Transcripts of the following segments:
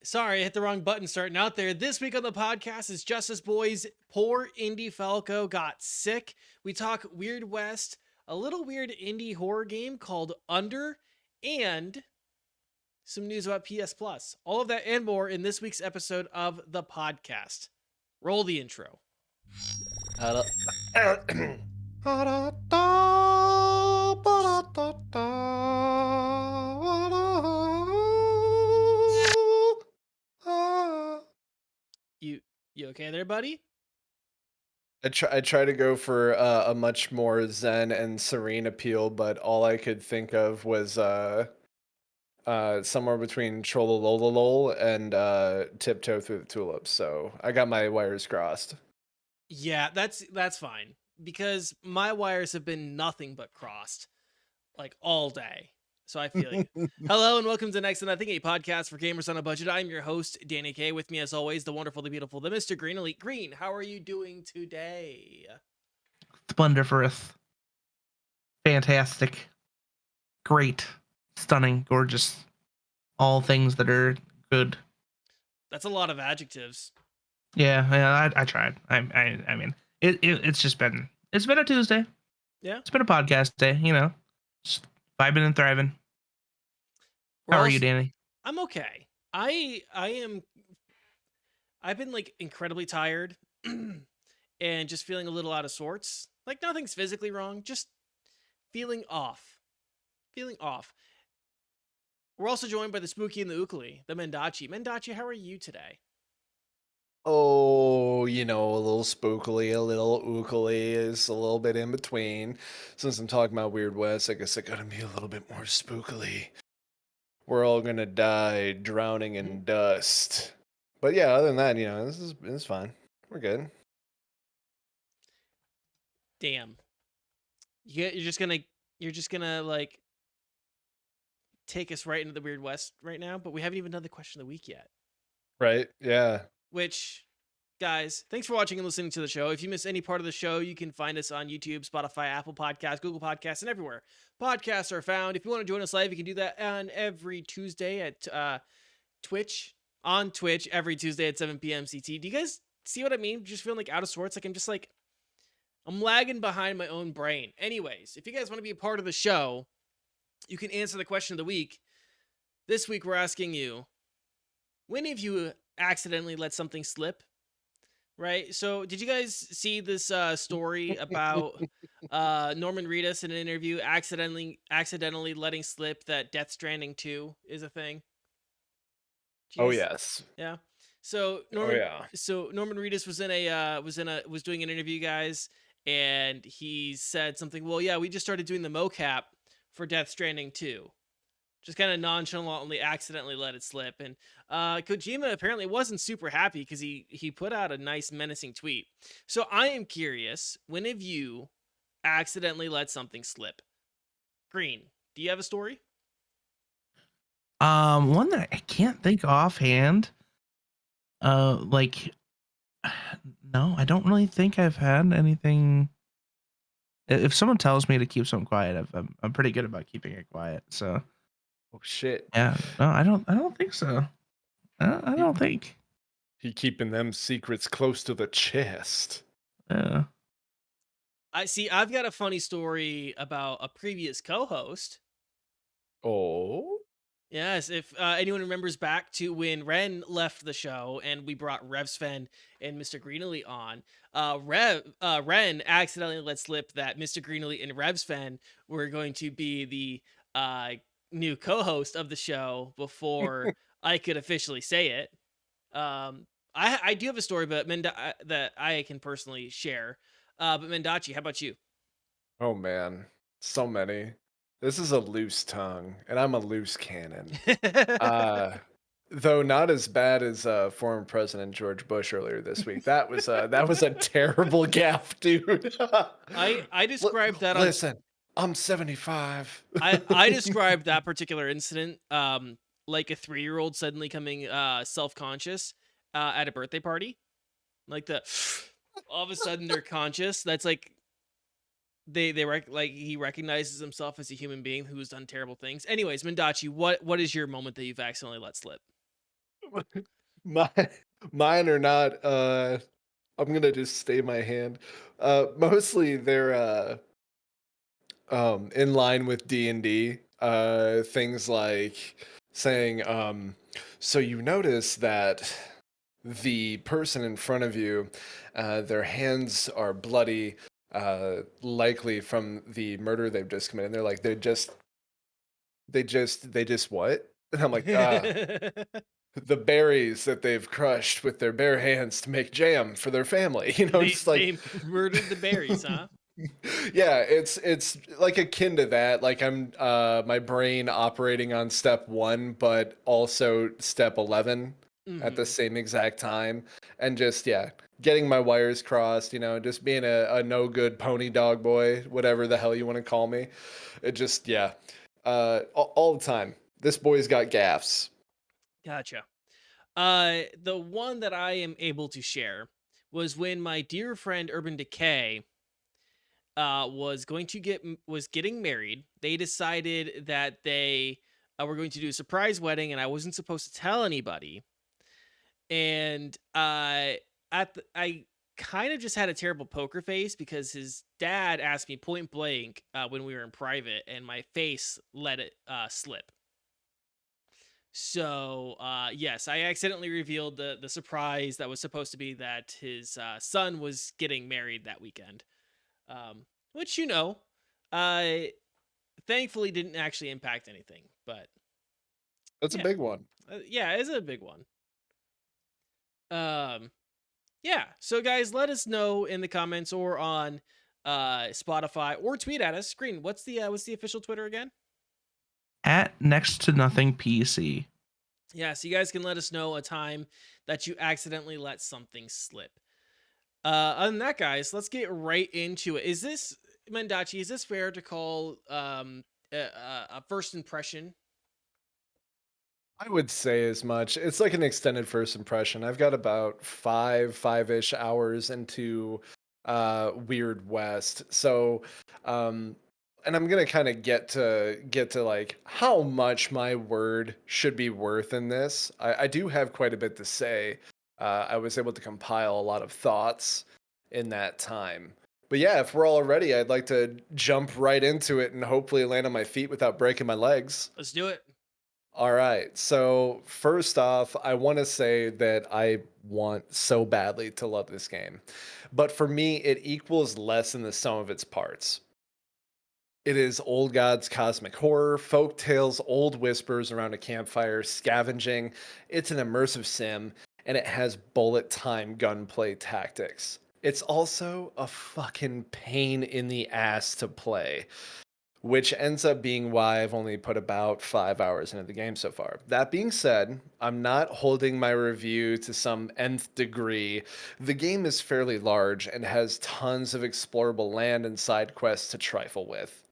Sorry, I hit the wrong button starting out there. This week on the podcast is Justice Boys. Poor Indy Falco got sick. We talk Weird West, a little weird indie horror game called Under, and some news about PS Plus. All of that and more in this week's episode of the podcast. Roll the intro. You okay there, buddy? I try to go for a much more zen and serene appeal, but all I could think of was somewhere between Trollolololol and Tiptoe Through the Tulips. So I got my wires crossed. Yeah, that's fine because my wires have been nothing but crossed like all day. So I feel you. Hello and welcome to Next to Nothing, a podcast for gamers on a budget. I'm your host, Danny K. With me, as always, the wonderful, the beautiful, the Mr. Green Elite Green. How are you doing today? Splendiferous, fantastic, great, stunning, gorgeous, all things that are good. That's a lot of adjectives. Yeah, I tried. I mean, it's been a Tuesday. Yeah, It's been a podcast day. Just vibing and thriving. How are you, Danny? I'm okay. I've been like incredibly tired and just feeling a little out of sorts. Like nothing's physically wrong, just feeling off. Feeling off. We're also joined by the Spooky and the Ukali, the Mendachi. Mendachi, how are you today? Oh, a little spookily, a little ookily is a little bit in between. Since I'm talking about Weird West, I guess I gotta be a little bit more spookily. We're all gonna die drowning in dust. But yeah, other than that, this is fine. We're good. Damn. You're just gonna like take us right into the Weird West right now, but we haven't even done the question of the week yet. Right? Yeah. Which, guys, thanks for watching and listening to the show. If you miss any part of the show, you can find us on YouTube, Spotify, Apple Podcasts, Google Podcasts, and everywhere podcasts are found. If you want to join us live, you can do that on every Tuesday at on Twitch every Tuesday at 7 p.m. CT. Do you guys see what I mean? Just feeling like out of sorts. Like I'm lagging behind my own brain. Anyways, if you guys want to be a part of the show, you can answer the question of the week. This week, we're asking you, when have you accidentally let something slip? Right? So, did you guys see this story about Norman Reedus in an interview accidentally letting slip that Death Stranding 2 is a thing? Did you Oh guys? yes. Yeah. So Oh Norman, yeah. so Norman Reedus was doing an interview, guys, and he said something. Well, yeah, we just started doing the mocap for Death Stranding 2. Just kind of nonchalantly, accidentally let it slip, and Kojima apparently wasn't super happy because he put out a nice menacing tweet. So I am curious, when have you accidentally let something slip? Green, do you have a story? One that I can't think offhand. Like, no, I don't really think I've had anything. If someone tells me to keep something quiet, I'm pretty good about keeping it quiet. So Oh shit. yeah, no, I don't think so. I don't think. He keeping them secrets close to the chest. Yeah. I've got a funny story about a previous co-host. Oh. Yes, if anyone remembers back to when Ren left the show and we brought Revsven and Mr. Greenlee on, Ren accidentally let slip that Mr. Greenlee and Revsven were going to be the new co-host of the show before I could officially say it. I do have a story, but that I can personally share. But Mendachi, how about you? Oh man. So many. This is a loose tongue, and I'm a loose cannon. Uh though not as bad as former President George Bush earlier this week. That was a terrible gaffe, dude. I described that on Listen, I'm 75. I described that particular incident like a 3-year-old suddenly coming self-conscious at a birthday party. Like all of a sudden they're conscious. That's like like he recognizes himself as a human being who has done terrible things. Anyways, Mendachi, what is your moment that you've accidentally let slip? My, mine are not. I'm gonna just stay my hand. Mostly they're in line with D&D. Things like saying, so you notice that the person in front of you, their hands are bloody, likely from the murder they've just committed. And they're like, they just what? And I'm like, the berries that they've crushed with their bare hands to make jam for their family. they Just like they murdered the berries, huh? yeah, it's like akin to that. Like I'm my brain operating on step 1 but also step 11 at the Hmm. same exact time, and just yeah, getting my wires crossed, just being a no good pony dog boy, whatever the hell you want to call me. It just yeah. All the time. This boy's got gaffs. Gotcha. The one that I am able to share was when my dear friend Urban Decay was getting married. They decided that they were going to do a surprise wedding, and I wasn't supposed to tell anybody. And I kind of just had a terrible poker face because his dad asked me point blank when we were in private, and my face let it slip. So yes, I accidentally revealed the surprise that was supposed to be that his son was getting married that weekend, which uh, thankfully didn't actually impact anything. But That's a yeah, big one. yeah, it's a big one. Um, yeah. So guys, let us know in the comments or on Spotify, or tweet at us. Screen. What's the official Twitter again? At next to nothing PC. Yeah, so you guys can let us know a time that you accidentally let something slip. Other than that, guys, let's get right into it. Is this Mendachi? Is this fair to call a first impression? I would say as much. It's like an extended first impression. I've got about five-ish hours into Weird West. So and I'm gonna kind of get to like how much my word should be worth in this. I do have quite a bit to say. I was able to compile a lot of thoughts in that time. But yeah, if we're all ready, I'd like to jump right into it and hopefully land on my feet without breaking my legs. Let's do it. All right. So, first off, I want to say that I want so badly to love this game. But for me, it equals less than the sum of its parts. It is old gods cosmic horror, folk tales, old whispers around a campfire, scavenging. It's an immersive sim, and it has bullet time gunplay tactics. It's also a fucking pain in the ass to play, which ends up being why I've only put about 5 hours into the game so far. That being said, I'm not holding my review to some nth degree. The game is fairly large and has tons of explorable land and side quests to trifle with.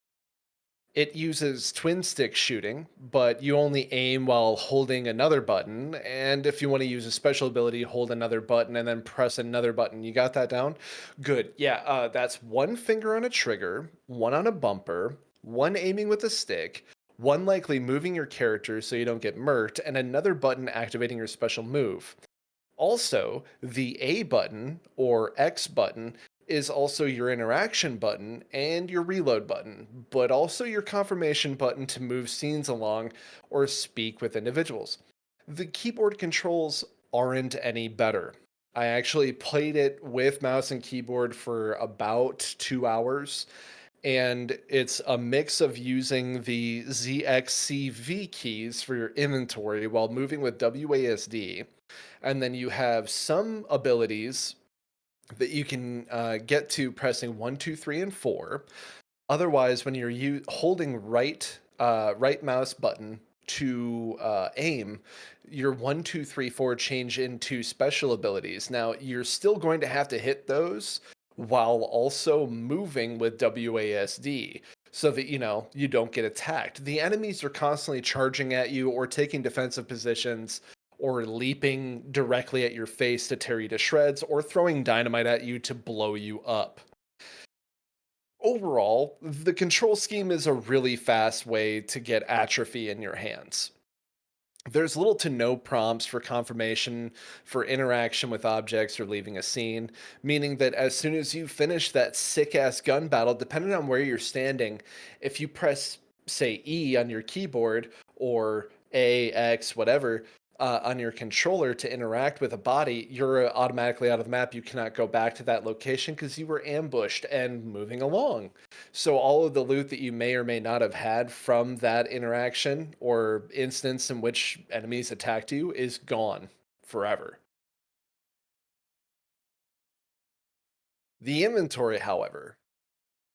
It uses twin stick shooting, but you only aim while holding another button. And if you want to use a special ability, hold another button and then press another button. You got that down? Good. Yeah, that's one finger on a trigger, one on a bumper, one aiming with a stick, one likely moving your character so you don't get murked, and another button activating your special move. Also, the A button or X button is also your interaction button and your reload button, but also your confirmation button to move scenes along or speak with individuals. The keyboard controls aren't any better. I actually played it with mouse and keyboard for about 2 hours, and it's a mix of using the ZXCV keys for your inventory while moving with WASD, and then you have some abilities that you can get to pressing 1, 2, 3, and 4. Otherwise, when you're holding right mouse button to aim, your 1, 2, 3, 4 change into special abilities. Now you're still going to have to hit those while also moving with WASD, so that you don't get attacked. The enemies are constantly charging at you or taking defensive positions or leaping directly at your face to tear you to shreds or throwing dynamite at you to blow you up. Overall, the control scheme is a really fast way to get atrophy in your hands. There's little to no prompts for confirmation for interaction with objects or leaving a scene, meaning that as soon as you finish that sick ass gun battle, depending on where you're standing, if you press, say, E on your keyboard or A, X, whatever, on your controller to interact with a body, you're automatically out of the map. You cannot go back to that location because you were ambushed and moving along. So all of the loot that you may or may not have had from that interaction or instance in which enemies attacked you is gone forever. The inventory, however,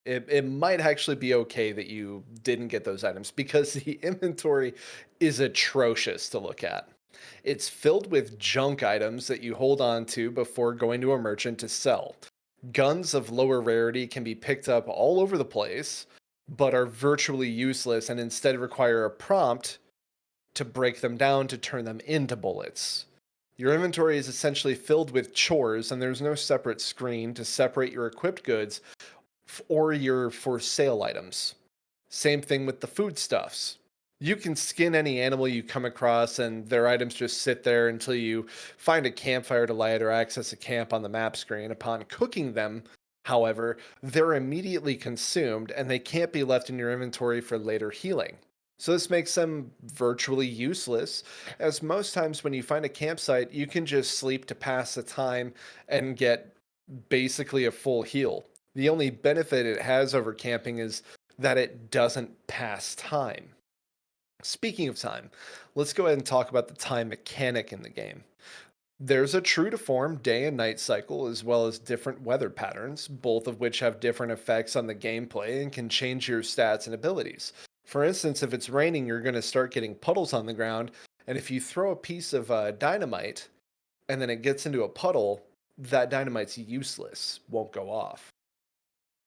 it might actually be okay that you didn't get those items because the inventory is atrocious to look at. It's filled with junk items that you hold on to before going to a merchant to sell. Guns of lower rarity can be picked up all over the place, but are virtually useless and instead require a prompt to break them down to turn them into bullets. Your inventory is essentially filled with chores, and there's no separate screen to separate your equipped goods or your for sale items. Same thing with the foodstuffs. You can skin any animal you come across, and their items just sit there until you find a campfire to light or access a camp on the map screen. Upon cooking them, however, they're immediately consumed and they can't be left in your inventory for later healing. So, this makes them virtually useless, as most times when you find a campsite, you can just sleep to pass the time and get basically a full heal. The only benefit it has over camping is that it doesn't pass time. Speaking of time, let's go ahead and talk about the time mechanic in the game. There's a true to form day and night cycle, as well as different weather patterns, both of which have different effects on the gameplay and can change your stats and abilities. For instance, if it's raining, you're going to start getting puddles on the ground, and if you throw a piece of dynamite and then it gets into a puddle, that dynamite's useless, won't go off.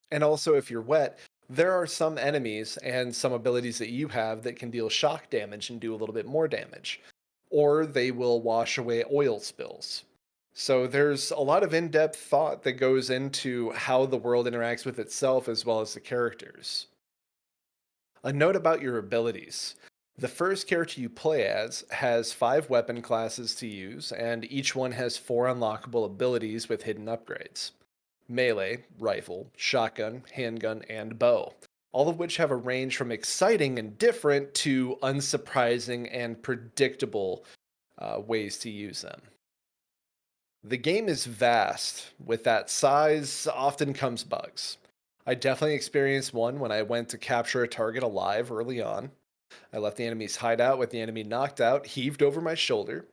And also, if you're wet, there are some enemies and some abilities that you have that can deal shock damage and do a little bit more damage, or they will wash away oil spills. So there's a lot of in depth thought that goes into how the world interacts with itself as well as the characters. A note about your abilities. The first character you play as has 5 weapon classes to use, and each one has 4 unlockable abilities with hidden upgrades: melee, rifle, shotgun, handgun, and bow, all of which have a range from exciting and different to unsurprising and predictable ways to use them. The game is vast. With that size, often comes bugs. I definitely experienced one when I went to capture a target alive early on. I left the enemy's hideout with the enemy knocked out, heaved over my shoulder.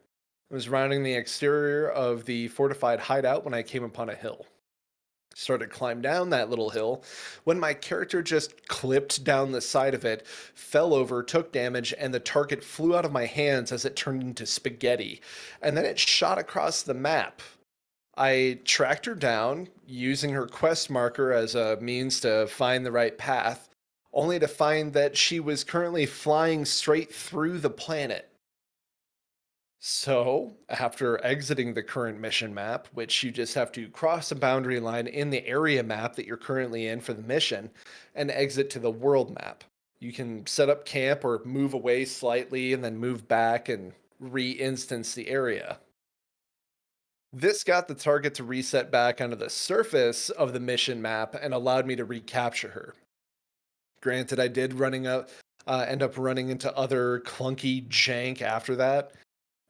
I was rounding the exterior of the fortified hideout when I came upon a hill. Started to climb down that little hill when my character just clipped down the side of it, fell over, took damage, and the target flew out of my hands as it turned into spaghetti. And then it shot across the map. I tracked her down using her quest marker as a means to find the right path, only to find that she was currently flying straight through the planet. So, after exiting the current mission map, which you just have to cross a boundary line in the area map that you're currently in for the mission, and exit to the world map. You can set up camp or move away slightly and then move back and re instance the area. This got the target to reset back onto the surface of the mission map and allowed me to recapture her. Granted, I did end up running into other clunky jank after that,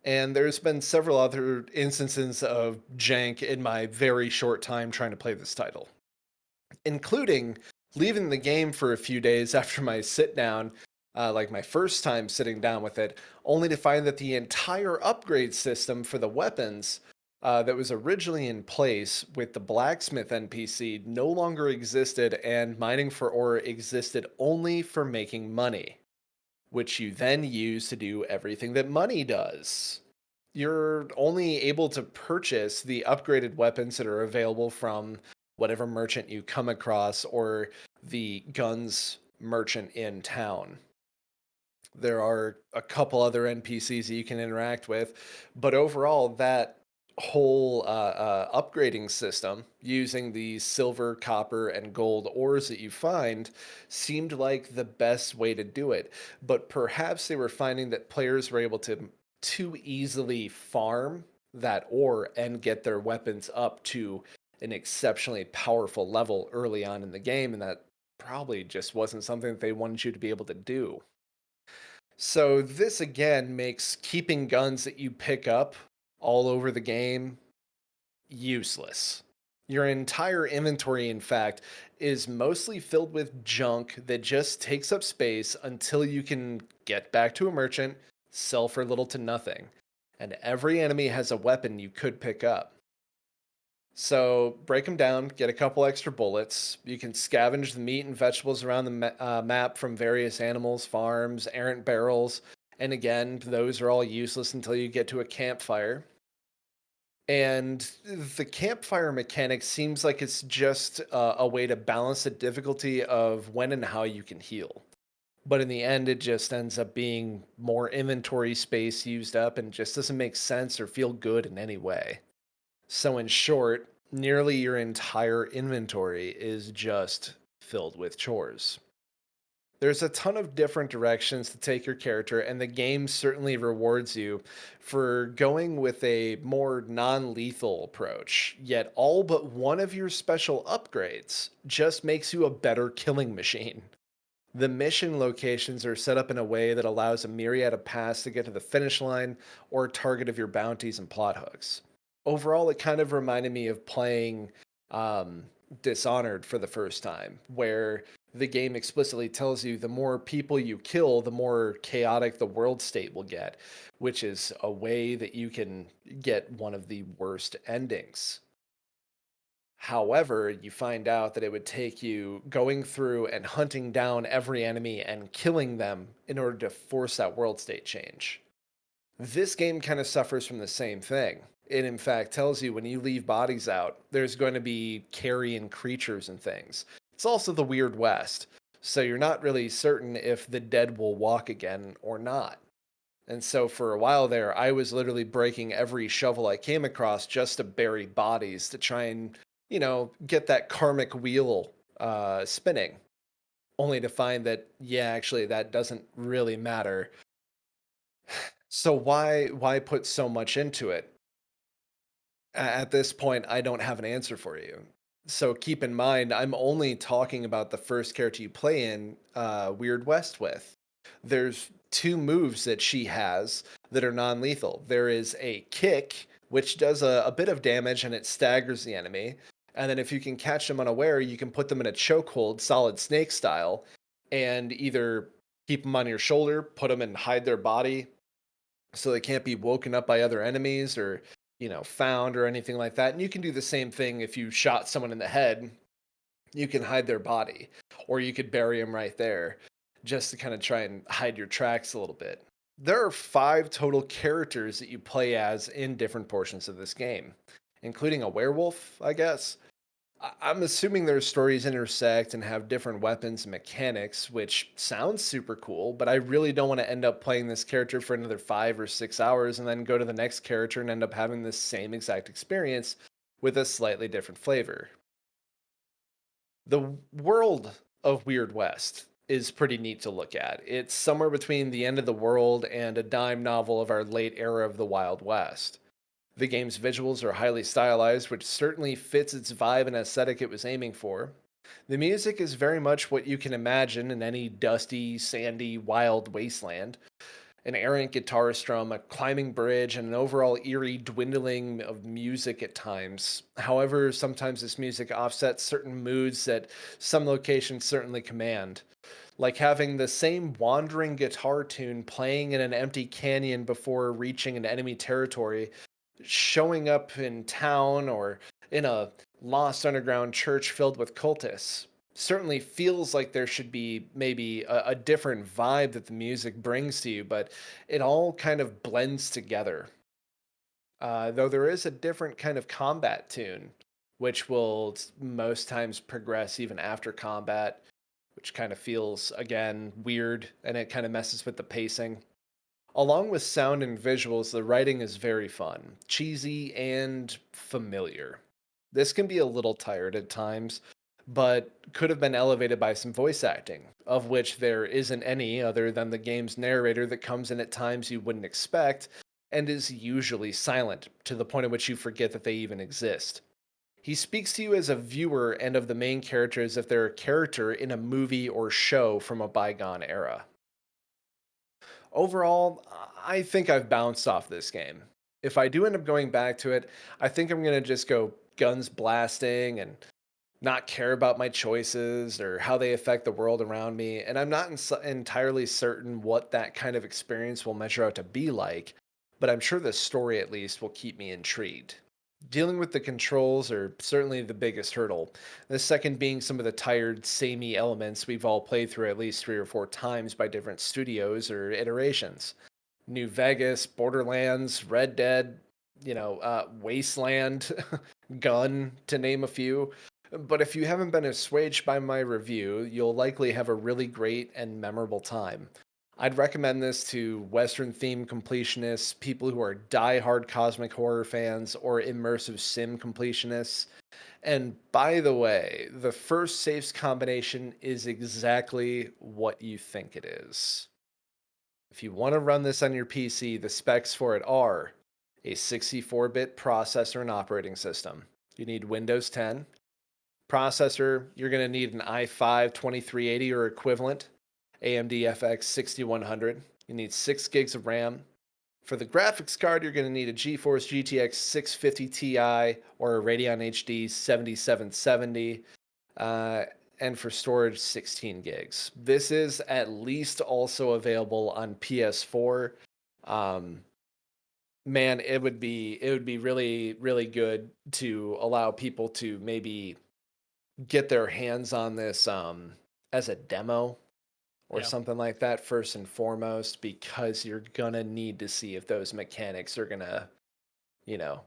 and there's been several other instances of jank in my very short time trying to play this title, including leaving the game for a few days after my sit down, like my first time sitting down with it, only to find that the entire upgrade system for the weapons that was originally in place with the blacksmith NPC no longer existed, and mining for ore existed only for making money, which you then use to do everything that money does. You're only able to purchase the upgraded weapons that are available from whatever merchant you come across or the guns merchant in town. There are a couple other NPCs that you can interact with, but overall, that whole upgrading system using the silver, copper, and gold ores that you find seemed like the best way to do it. But perhaps they were finding that players were able to too easily farm that ore and get their weapons up to an exceptionally powerful level early on in the game, and that probably just wasn't something that they wanted you to be able to do. So this again makes keeping guns that you pick up all over the game useless. Your entire inventory, in fact, is mostly filled with junk that just takes up space until you can get back to a merchant, sell for little to nothing. And every enemy has a weapon you could pick up. So break them down, get a couple extra bullets. You can scavenge the meat and vegetables around the map from various animals, farms, errant barrels. And again, those are all useless until you get to a campfire. And the campfire mechanic seems like it's just a way to balance the difficulty of when and how you can heal. But in the end, it just ends up being more inventory space used up and just doesn't make sense or feel good in any way. So, in short, nearly your entire inventory is just filled with chores. There's a ton of different directions to take your character, and the game certainly rewards you for going with a more non lethal approach. Yet, all but one of your special upgrades just makes you a better killing machine. The mission locations are set up in a way that allows a myriad of paths to get to the finish line or target of your bounties and plot hooks. Overall, it kind of reminded me of playing um, Dishonored for the first time, where the game explicitly tells you the more people you kill, the more chaotic the world state will get, which is a way that you can get one of the worst endings. However, you find out that it would take you going through and hunting down every enemy and killing them in order to force that world state change. This game kind of suffers from the same thing. It, in fact, tells you when you leave bodies out, there's going to be carrion creatures and things. It's also the Weird West, so you're not really certain if the dead will walk again or not. And so for a while there, I was literally breaking every shovel I came across just to bury bodies to try and, get that karmic wheel spinning. Only to find that, yeah, actually, that doesn't really matter. So why put so much into it? At this point, I don't have an answer for you. So keep in mind, I'm only talking about the first character you play in Weird West with. There's two moves that she has that are non lethal. There is a kick, which does a bit of damage and it staggers the enemy. And then if you can catch them unaware, you can put them in a chokehold, solid snake style, and either keep them on your shoulder, put them and hide their body so they can't be woken up by other enemies or found or anything like that. And you can do the same thing if you shot someone in the head. You can hide their body, or you could bury them right there just to kind of try and hide your tracks a little bit. There are 5 total characters that you play as in different portions of this game, including a werewolf, I guess. I'm assuming their stories intersect and have different weapons and mechanics, which sounds super cool, but I really don't want to end up playing this character for another 5 or 6 hours and then go to the next character and end up having the same exact experience with a slightly different flavor. The world of Weird West is pretty neat to look at. It's somewhere between the end of the world and a dime novel of our late era of the Wild West. The game's visuals are highly stylized, which certainly fits its vibe and aesthetic it was aiming for. The music is very much what you can imagine in any dusty, sandy, wild wasteland. An errant guitar strum, a climbing bridge, and an overall eerie dwindling of music at times. However, sometimes this music offsets certain moods that some locations certainly command, like having the same wandering guitar tune playing in an empty canyon before reaching an enemy territory, showing up in town or in a lost underground church filled with cultists. Certainly feels like there should be maybe a different vibe that the music brings to you, but it all kind of blends together. Though there is a different kind of combat tune, which will most times progress even after combat, which kind of feels, again, weird and it kind of messes with the pacing. Along with sound and visuals, the writing is very fun, cheesy, and familiar. This can be a little tired at times, but could have been elevated by some voice acting, of which there isn't any other than the game's narrator that comes in at times you wouldn't expect and is usually silent to the point at which you forget that they even exist. He speaks to you as a viewer and of the main character as if they're a character in a movie or show from a bygone era. Overall, I think I've bounced off this game. If I do end up going back to it, I think I'm going to just go guns blasting and not care about my choices or how they affect the world around me. And I'm not entirely certain what that kind of experience will measure out to be like, but I'm sure the story at least will keep me intrigued. Dealing with the controls are certainly the biggest hurdle. The second being some of the tired, samey elements we've all played through at least 3 or 4 times by different studios or iterations. New Vegas, Borderlands, Red Dead, Wasteland, Gun, to name a few. But if you haven't been assuaged by my review, you'll likely have a really great and memorable time. I'd recommend this to Western themed completionists, people who are die-hard cosmic horror fans, or immersive sim completionists. And by the way, the first saves combination is exactly what you think it is. If you want to run this on your PC, the specs for it are a 64-bit processor and operating system. You need Windows 10. Processor, you're going to need an i5 2380 or equivalent, AMD FX 6100. You need 6 gigs of RAM. For the graphics card, you're going to need a GeForce GTX 650 Ti or a Radeon HD 7770. And for storage, 16 gigs. This is at least also available on PS4. Um, Man, it would be really really good to allow people to maybe get their hands on this as a demo or Yeah. something like that first and foremost, because you're gonna need to see if those mechanics are gonna, you know,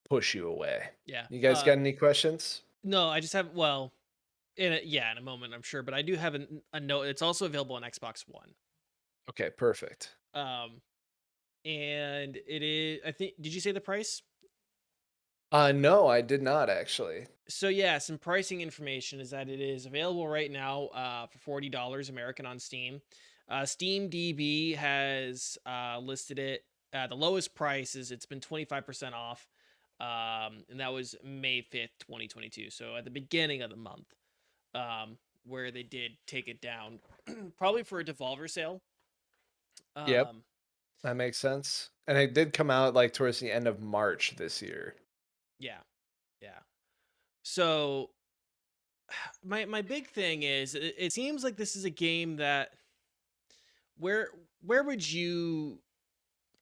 push you away. Yeah. You guys got any questions? No, I just have, well, in a moment, I'm sure, but I do have a note. It's also available on Xbox One. Okay, perfect. Um, and it is, I think, did you say the price? No, I did not actually. So yeah, some pricing information is that it is available right now for $40 American on Steam. Steam DB has listed it. The lowest price is it's been 25% off, and that was May 5th, 2022. So at the beginning of the month, where they did take it down, probably for a Devolver sale. Yep, Um, that makes sense. And it did come out like towards the end of March this year. yeah, yeah. So my big thing is it seems like this is a game that where where would you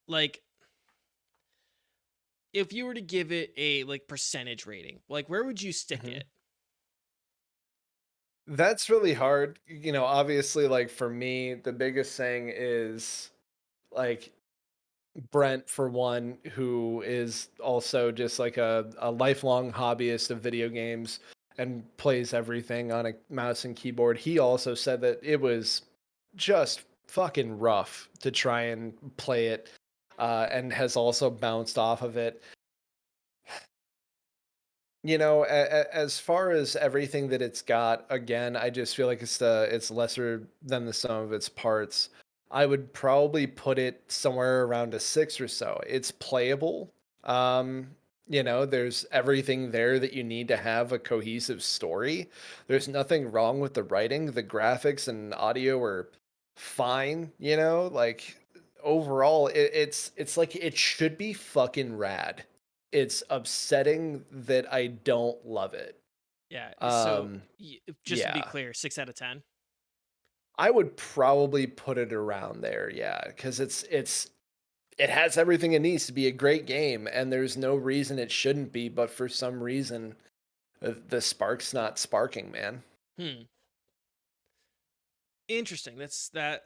like if you were to give it a like percentage rating, like where would you stick Mhm. it? That's really hard. Obviously, like for me, the biggest thing is like Brent, for one, who is also just like a lifelong hobbyist of video games and plays everything on a mouse and keyboard. He also said that it was just fucking rough to try and play it, and has also bounced off of it. As far as everything that it's got, again, I just feel like it's lesser than the sum of its parts. I would probably put it somewhere around a 6 or so. It's playable. Um, there's everything there that you need to have a cohesive story. There's nothing wrong with the writing. The graphics and audio are fine, like overall it's like it should be fucking rad. It's upsetting that I don't love it. Yeah. So Um, just to be yeah. clear, 6 out of 10. I would probably put it around there, yeah, because it has everything it needs to be a great game, and there's no reason it shouldn't be, but for some reason, the spark's not sparking, man. Hmm. Interesting. That.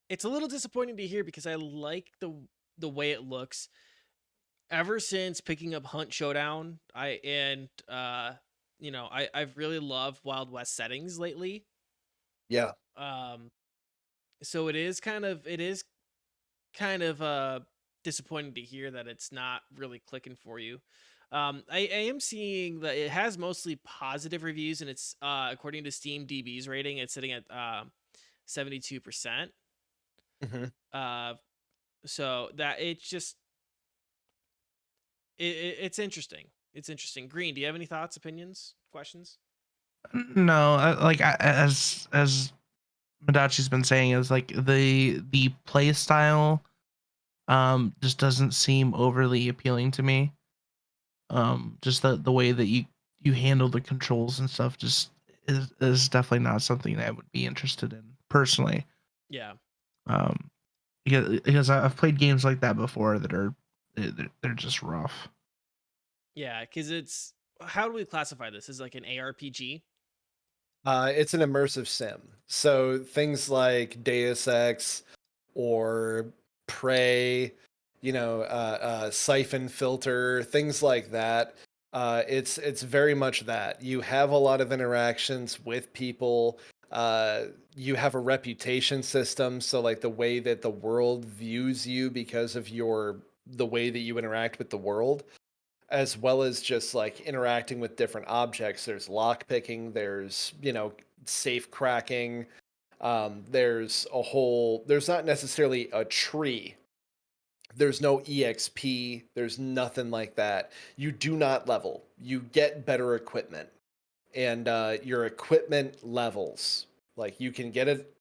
It's a little disappointing to hear because I like the way it looks. Ever since picking up Hunt Showdown, I've really loved Wild West settings lately. Yeah. Um, so it is kind of disappointing to hear that it's not really clicking for you. I am seeing that it has mostly positive reviews, and it's according to Steam DB's rating, it's sitting at 72%. Mhm. Uh, so that it's just it's interesting. It's interesting. Green, do you have any thoughts, opinions, questions? No, as Madachi's been saying, is like the play style just doesn't seem overly appealing to me. Just the way that you handle the controls and stuff just is definitely not something that I would be interested in personally. Yeah. Um, because I've played games like that before that are they're just rough. Yeah, because it's how do we classify this? As like an ARPG? It's an immersive sim. So things like Deus Ex or Prey, Siphon Filter, things like that. It's very much that. You have a lot of interactions with people. Uh, you have a reputation system, so like the way that the world views you because of the way that you interact with the world, as well as just like interacting with different objects. There's lock picking, there's, safe cracking. There's not necessarily a tree. There's no EXP. There's nothing like that. You do not level. You get better equipment, and your equipment levels. Like you can get it.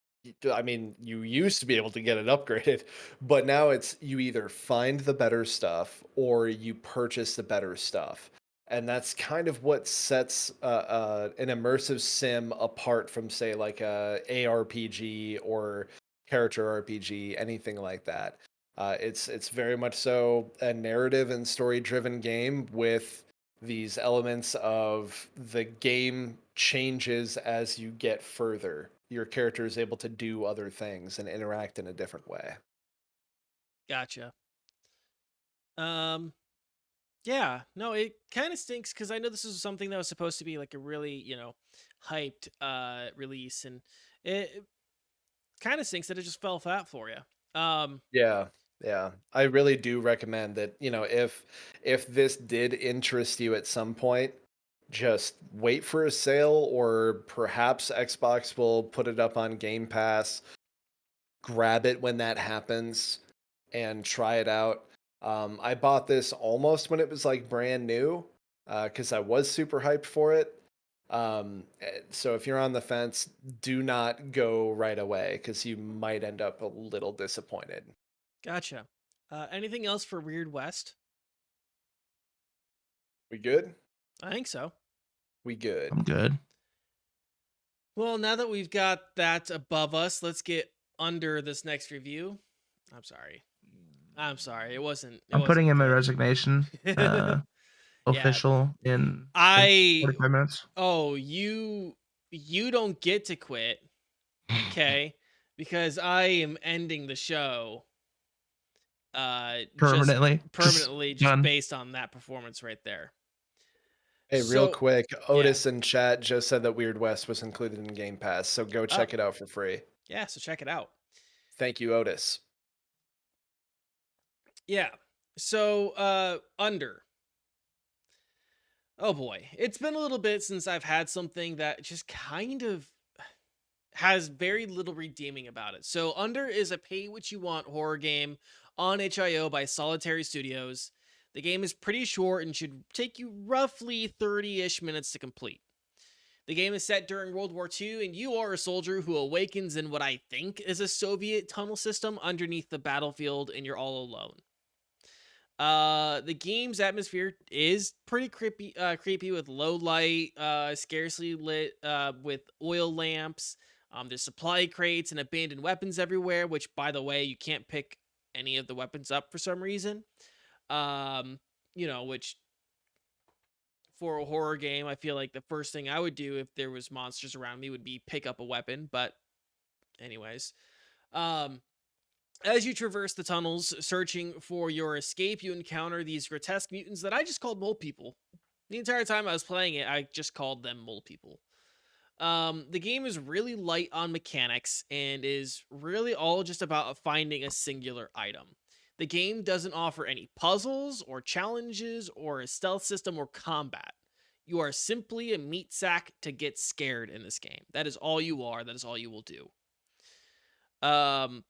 I mean, you used to be able to get it upgraded, but now it's you either find the better stuff or you purchase the better stuff. And that's kind of what sets an immersive sim apart from, say, like a ARPG or character RPG, anything like that. It's very much so a narrative and story driven game with these elements of the game changes as you get further. Your character is able to do other things and interact in a different way. Gotcha. Um, yeah, no, it kind of stinks because I know this is something that was supposed to be like a really, hyped release, and it kind of stinks that it just fell flat for you. Yeah. Yeah. I really do recommend that, if this did interest you at some point, just wait for a sale, or perhaps Xbox will put it up on Game Pass. Grab it when that happens and try it out. I bought this almost when it was like brand new, because I was super hyped for it. So if you're on the fence, do not go right away because you might end up a little disappointed. Gotcha. Anything else for Weird West? We good? I think so. We good. I'm good. Well, now that we've got that above us, let's get under this next review. I'm sorry. I'm sorry. It wasn't. It I'm putting wasn't in my good. resignation. Yeah. Official in I. 45 minutes. Oh, you don't get to quit, okay? Because I am ending the show. Just Permanently. Just permanently, just done. based on that performance right there. Hey, real So quick, yeah. Otis in chat just said that Weird West was included in Game Pass, so go Oh check it out for free. yeah. So check it out. Thank you, Otis. Yeah. So under. Oh boy, it's been a little bit since I've had something that just kind of has very little redeeming about it. So Under is a pay what you want horror game on HIO by Solitary Studios. The game is pretty short and should take you roughly 30-ish minutes to complete. The game is set during World War II, and you are a soldier who awakens in what I think is a Soviet tunnel system underneath the battlefield, and you're all alone. The game's atmosphere is pretty creepy with low light, scarcely lit, with oil lamps. There's supply crates and abandoned weapons everywhere, which, by the way, you can't pick any of the weapons up for some reason. Which for a horror game, I feel like the first thing I would do if there was monsters around me would be pick up a weapon. But anyways, as you traverse the tunnels searching for your escape, you encounter these grotesque mutants that I just called mole people. The entire time I was playing it, I just called them mole people. The game is really light on mechanics and is really all just about finding a singular item. The game doesn't offer any puzzles or challenges or a stealth system or combat. You are simply a meat sack to get scared in this game. That is all you are. That is all you will do. Um,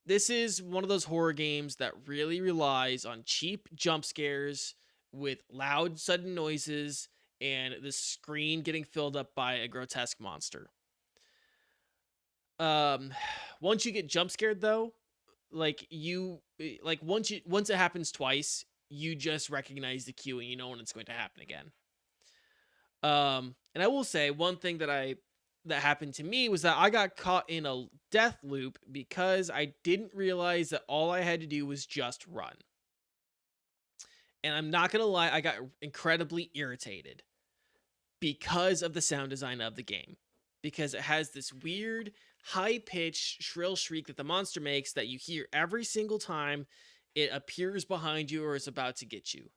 this is one of those horror games that really relies on cheap jump scares with loud, sudden noises and the screen getting filled up by a grotesque monster. Um, once you get jump scared, though, once it happens twice, you just recognize the cue and you know when it's going to happen again. And I will say one thing that happened to me was that I got caught in a death loop because I didn't realize that all I had to do was just run. And I'm not gonna lie, I got incredibly irritated because of the sound design of the game. Because it has this weird, high-pitched, shrill shriek that the monster makes that you hear every single time it appears behind you or is about to get you.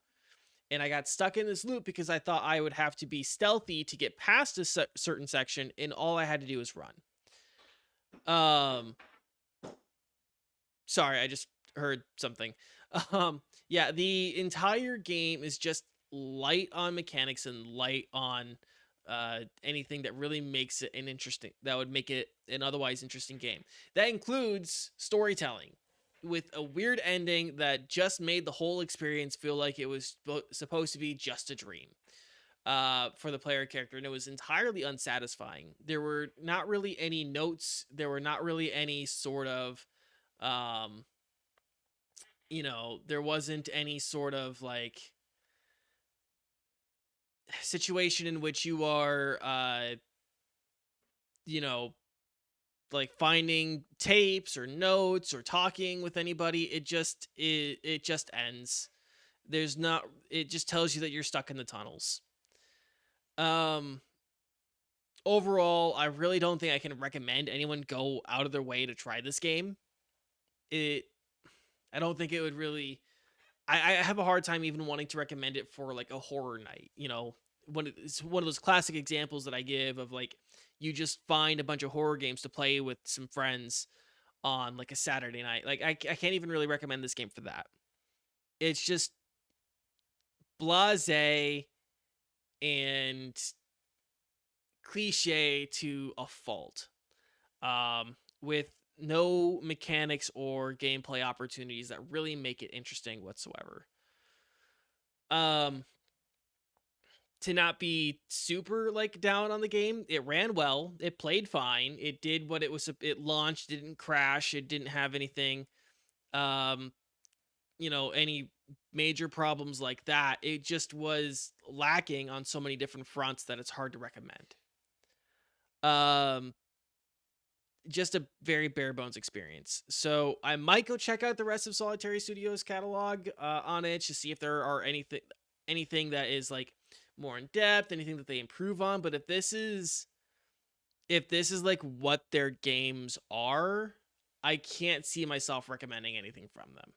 And I got stuck in this loop because I thought I would have to be stealthy to get past a certain section, and all I had to do was run. Sorry, I just heard something. Yeah, the entire game is just light on mechanics and light on anything that really makes it that would make it an otherwise interesting game. That includes storytelling with a weird ending that just made the whole experience feel like it was supposed to be just a dream for the player character, and it was entirely unsatisfying. There were not really any notes. There were not really any sort of, there wasn't any sort of like situation in which you are, like finding tapes or notes or talking with anybody. It just ends. It just tells you that you're stuck in the tunnels. Overall, I really don't think I can recommend anyone go out of their way to try this game. I don't think it would really. I have a hard time even wanting to recommend it for like a horror night. It's one of those classic examples that I give of like, you just find a bunch of horror games to play with some friends on like a Saturday night. Like I can't even really recommend this game for that. It's just blasé and cliche to a fault, with no mechanics or gameplay opportunities that really make it interesting whatsoever. To not be super like down on the game, it ran well, it played fine, it did what it launched, didn't crash, it didn't have anything, any major problems like that. It just was lacking on so many different fronts that it's hard to recommend. Just a very bare bones experience. So I might go check out the rest of Solitary Studios catalog on it to see if there are anything that is like more in depth, anything that they improve on. But if this is like what their games are, I can't see myself recommending anything from them.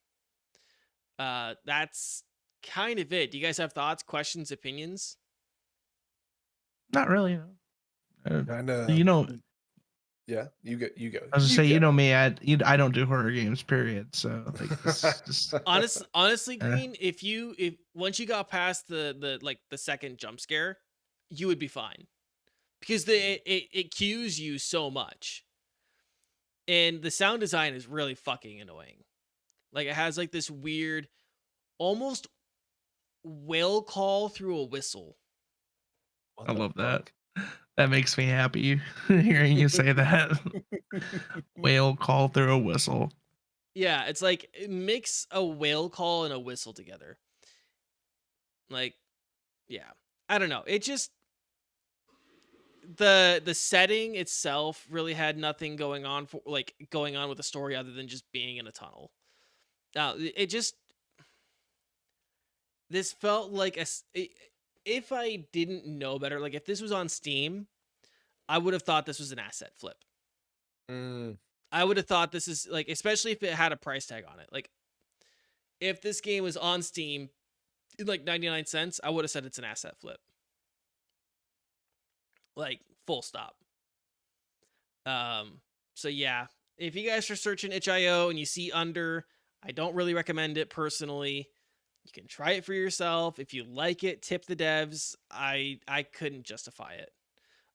That's kind of it. Do you guys have thoughts, questions, opinions? Not really. Kinda, You know, yeah, you go. I was gonna say, go. you know me, I don't do horror games, period. So like, just Honestly, Green, if once you got past the second jump scare, you would be fine, because it cues you so much, and the sound design is really fucking annoying. Like, it has like this weird, almost whale call through a whistle. What I the love that. fuck? That makes me happy hearing you say that. Whale call through a whistle. Yeah, it's like, mix a whale call and a whistle together. Like, yeah, I don't know. It just, the setting itself really had nothing going on with the story other than just being in a tunnel. Now, this felt like if I didn't know better, like if this was on Steam, I would have thought this was an asset flip. I would have thought this is like, especially if it had a price tag on it. Like, if this game was on Steam like 99 cents, I would have said it's an asset flip. Like, full stop. So yeah, if you guys are searching itch.io and you see Under, I don't really recommend it personally. You can try it for yourself. If you like it, tip the devs. I couldn't justify it.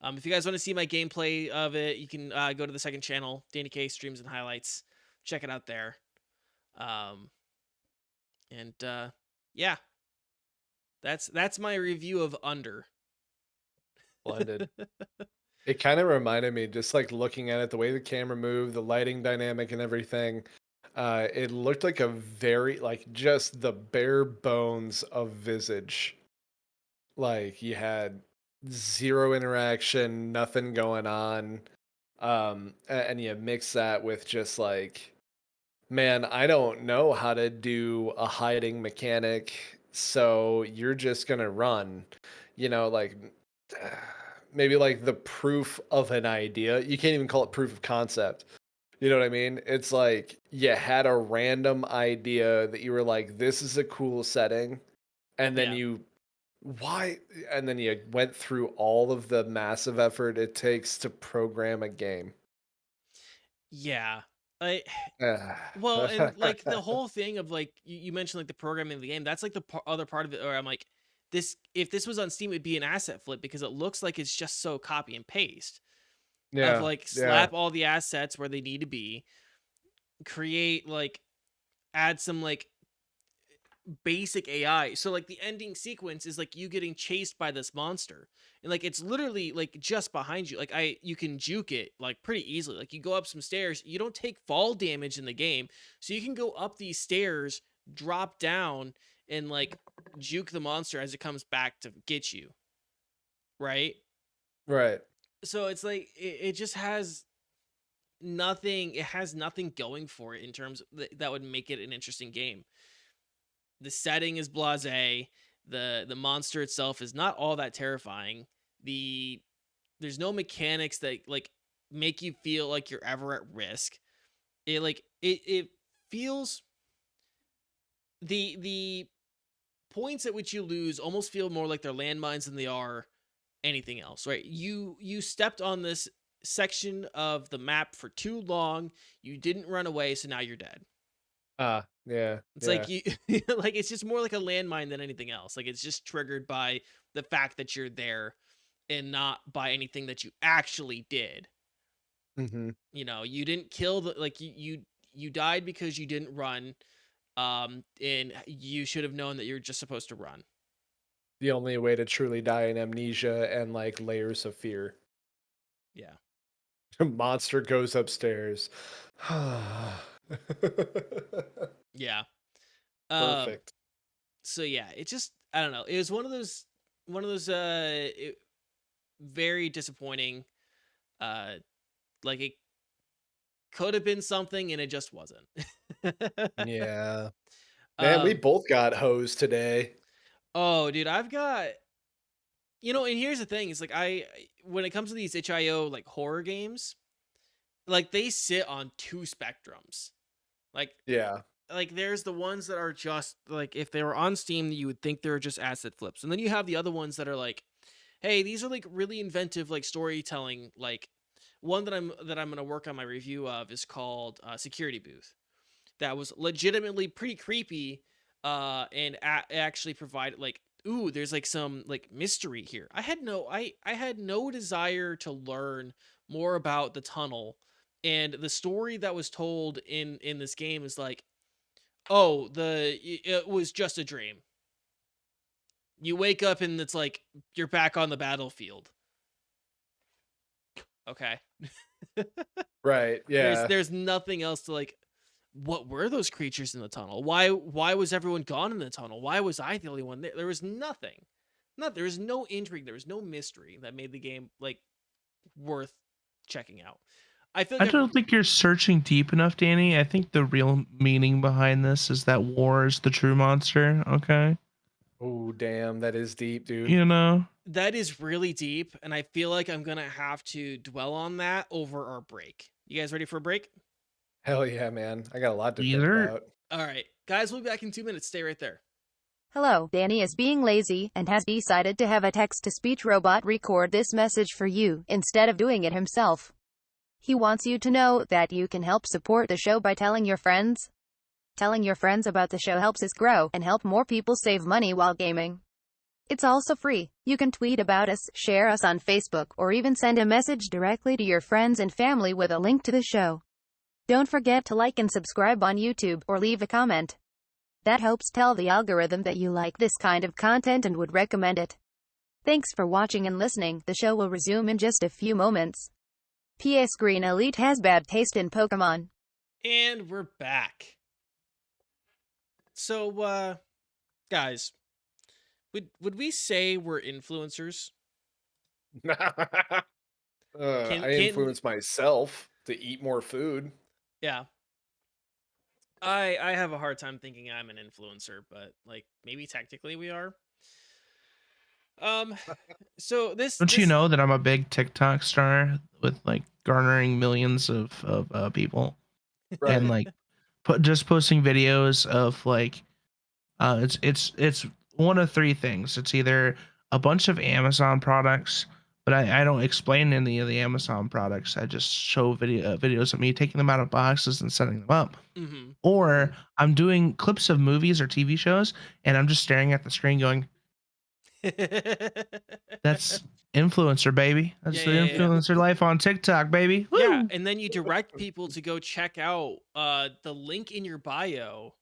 If you guys want to see my gameplay of it, you can go to the second channel, Danny K Streams and Highlights. Check it out there. And yeah, that's my review of Under. Splendid. It kind of reminded me, just like looking at it, the way the camera moved, the lighting dynamic and everything. It looked like a very, like, just the bare bones of Visage. Like, you had zero interaction, nothing going on. And you mix that with just like, man, I don't know how to do a hiding mechanic, so you're just gonna run. Like maybe like the proof of an idea. You can't even call it proof of concept. You know what I mean? It's like you had a random idea that you were like, this is a cool setting, and then Yeah. why? And then you went through all of the massive effort it takes to program a game. Yeah. I Ah. Well, and like the whole thing of like you mentioned like the programming of the game, that's like the other part of it. Or I'm like, this if this was on Steam, it'd be an asset flip because it looks like it's just so copy and paste of Yeah, like yeah, slap all the assets where they need to be, create like add some like basic AI. So like the ending sequence is like you getting chased by this monster. And like it's literally like just behind you. Like you can juke it like pretty easily. Like you go up some stairs, you don't take fall damage in the game. So you can go up these stairs, drop down and like juke the monster as it comes back to get you. Right? right. So it's like it just has nothing, it has nothing going for it in terms of that would make it an interesting game. The setting is blasé. The monster itself is not all that terrifying. There's no mechanics that like make you feel like you're ever at risk. It feels the points at which you lose almost feel more like they're landmines than they are anything else, right? You stepped on this section of the map for too long, you didn't run away, so now you're dead. Yeah, It's yeah. like you like it's just more like a landmine than anything else. Like it's just triggered by the fact that you're there and not by anything that you actually did. Hmm. You didn't kill the like you died because you didn't run and you should have known that you're just supposed to run. The only way to truly die in amnesia and like layers of fear. Yeah. Monster goes upstairs. Yeah. Um Perfect. so yeah, it just I don't know. It was one of those very disappointing like it could have been something and it just wasn't. Yeah. Man, we um both got hosed today. oh dude, I've got and here's the thing, it's like when it comes to these HIO like horror games, like they sit on two spectrums. Like Yeah. there's the ones that are just like if they were on Steam, you would think they're just asset flips. And then you have the other ones that are like, hey, these are like really inventive like storytelling. Like one that I'm gonna work on my review of is called Security Booth. That was legitimately pretty creepy, and actually provided like, ooh, there's like some like mystery here. I had no desire to learn more about the tunnel, and the story that was told in this game is like, oh, it was just a dream. You wake up and it's like you're back on the battlefield. Okay. Right. There's Yeah. there's nothing else to like. What were those creatures in the tunnel? Why was everyone gone in the tunnel? Why was I the only one there? There was nothing. There was no intrigue. There was no mystery that made the game like worth checking out. I feel I like don't think you're searching deep enough, Danny. I think the real meaning behind this is that war is the true monster. Okay, Oh, damn. That is deep, dude. you know. that is really deep, and I feel like I'm gonna have to dwell on that over our break. You guys ready for a break? Hell yeah, man. I got a lot to think Either about. All right, guys, we'll be back in 2 minutes. Stay right there. Hello, Danny is being lazy and has decided to have a text-to-speech robot record this message for you instead of doing it himself. He wants you to know that you can help support the show by telling your friends. Telling your friends about the show helps us grow and help more people save money while gaming. It's also free. You can tweet about us, share us on Facebook, or even send a message directly to your friends and family with a link to the show. Don't forget to like and subscribe on YouTube, or leave a comment. That helps tell the algorithm that you like this kind of content and would recommend it. Thanks for watching and listening. The show will resume in just a few moments. P.S. Green Elite has bad taste in Pokemon. And we're back. So, guys, would we say we're influencers? I influence myself to eat more food. Yeah. I have a hard time thinking I'm an influencer, but like maybe technically we are. So Don't you know that I'm a big TikTok star with like garnering millions of people Right. and like just posting videos of like it's one of three things. It's either a bunch of Amazon products, but I don't explain any of the Amazon products. I just show videos of me taking them out of boxes and setting them up. Mhm. Or I'm doing clips of movies or TV shows and I'm just staring at the screen going, that's influencer, baby. That's the Yeah. influencer life on TikTok, baby. Woo! Yeah, and then you direct people to go check out the link in your bio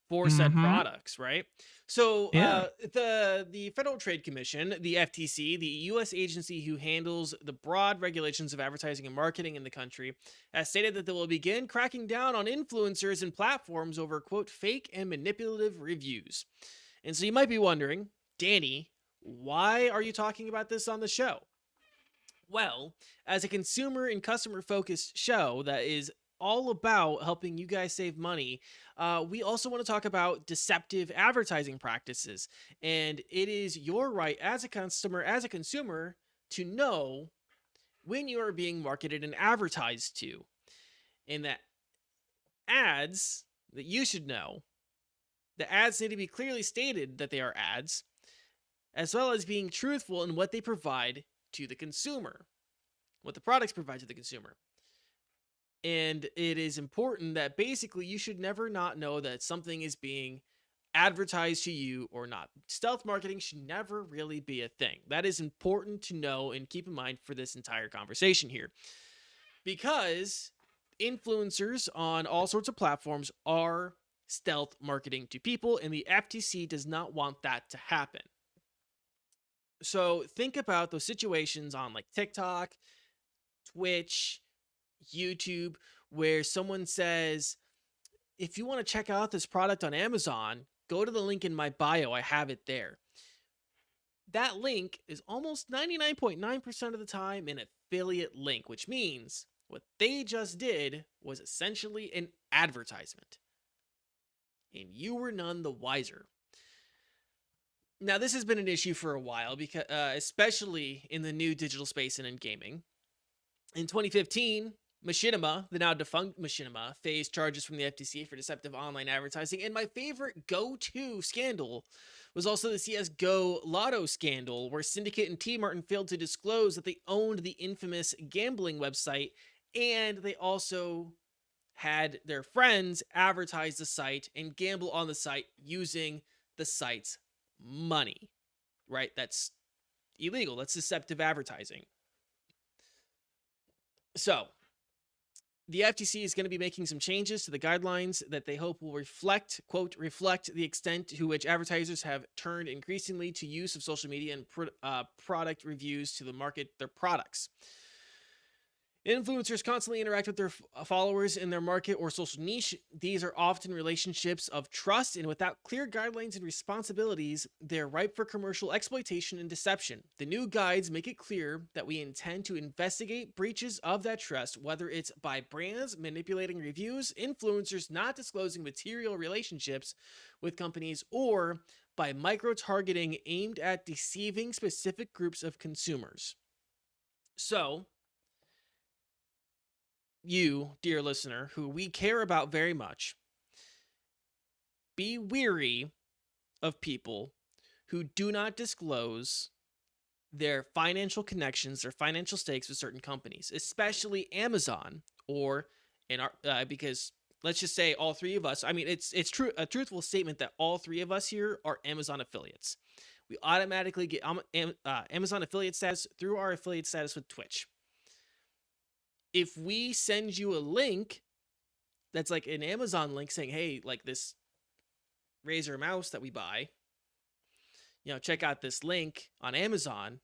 for said Mhm. products, right? So Yeah. the Federal Trade Commission, the FTC, the U.S. agency who handles the broad regulations of advertising and marketing in the country, has stated that they will begin cracking down on influencers and platforms over, quote, fake and manipulative reviews. And so you might be wondering, Danny, why are you talking about this on the show? Well, as a consumer and customer focused show that is all about helping you guys save money, we also want to talk about deceptive advertising practices. And it is your right as a consumer, to know when you are being marketed and advertised to. And that ads that you should know, the ads need to be clearly stated that they are ads, as well as being truthful in what they provide to the consumer, what the products provide to the consumer. And it is important that basically you should never not know that something is being advertised to you or not. Stealth marketing should never really be a thing. That is important to know and keep in mind for this entire conversation here. Because influencers on all sorts of platforms are stealth marketing to people, and the FTC does not want that to happen. So think about those situations on like TikTok, Twitch, YouTube, where someone says, if you want to check out this product on Amazon, go to the link in my bio. I have it there. That link is almost 99.9% of the time an affiliate link, which means what they just did was essentially an advertisement. And you were none the wiser. Now, this has been an issue for a while, because especially in the new digital space and in gaming. In 2015, Machinima, the now defunct Machinima, faced charges from the FTC for deceptive online advertising. And my favorite go-to scandal was also the CSGO Lotto scandal, where Syndicate and T-Martin failed to disclose that they owned the infamous gambling website, and they also had their friends advertise the site and gamble on the site using the site's money, right? That's illegal. That's deceptive advertising. So the FTC is going to be making some changes to the guidelines that they hope will reflect, quote, reflect the extent to which advertisers have turned increasingly to use of social media and product reviews to market their products. Influencers constantly interact with their followers in their market or social niche. These are often relationships of trust, and without clear guidelines and responsibilities, they're ripe for commercial exploitation and deception. The new guides make it clear that we intend to investigate breaches of that trust, whether it's by brands manipulating reviews, influencers not disclosing material relationships with companies, or by micro-targeting aimed at deceiving specific groups of consumers. So, you, dear listener, who we care about very much, be weary of people who do not disclose their financial connections, their financial stakes with certain companies, especially Amazon, or in our because let's just say all three of us. I mean, it's true a truthful statement that all three of us here are Amazon affiliates. We automatically get Amazon affiliate status through our affiliate status with Twitch. If we send you a link that's like an Amazon link saying, hey, like this Razer mouse that we buy, check out this link on Amazon,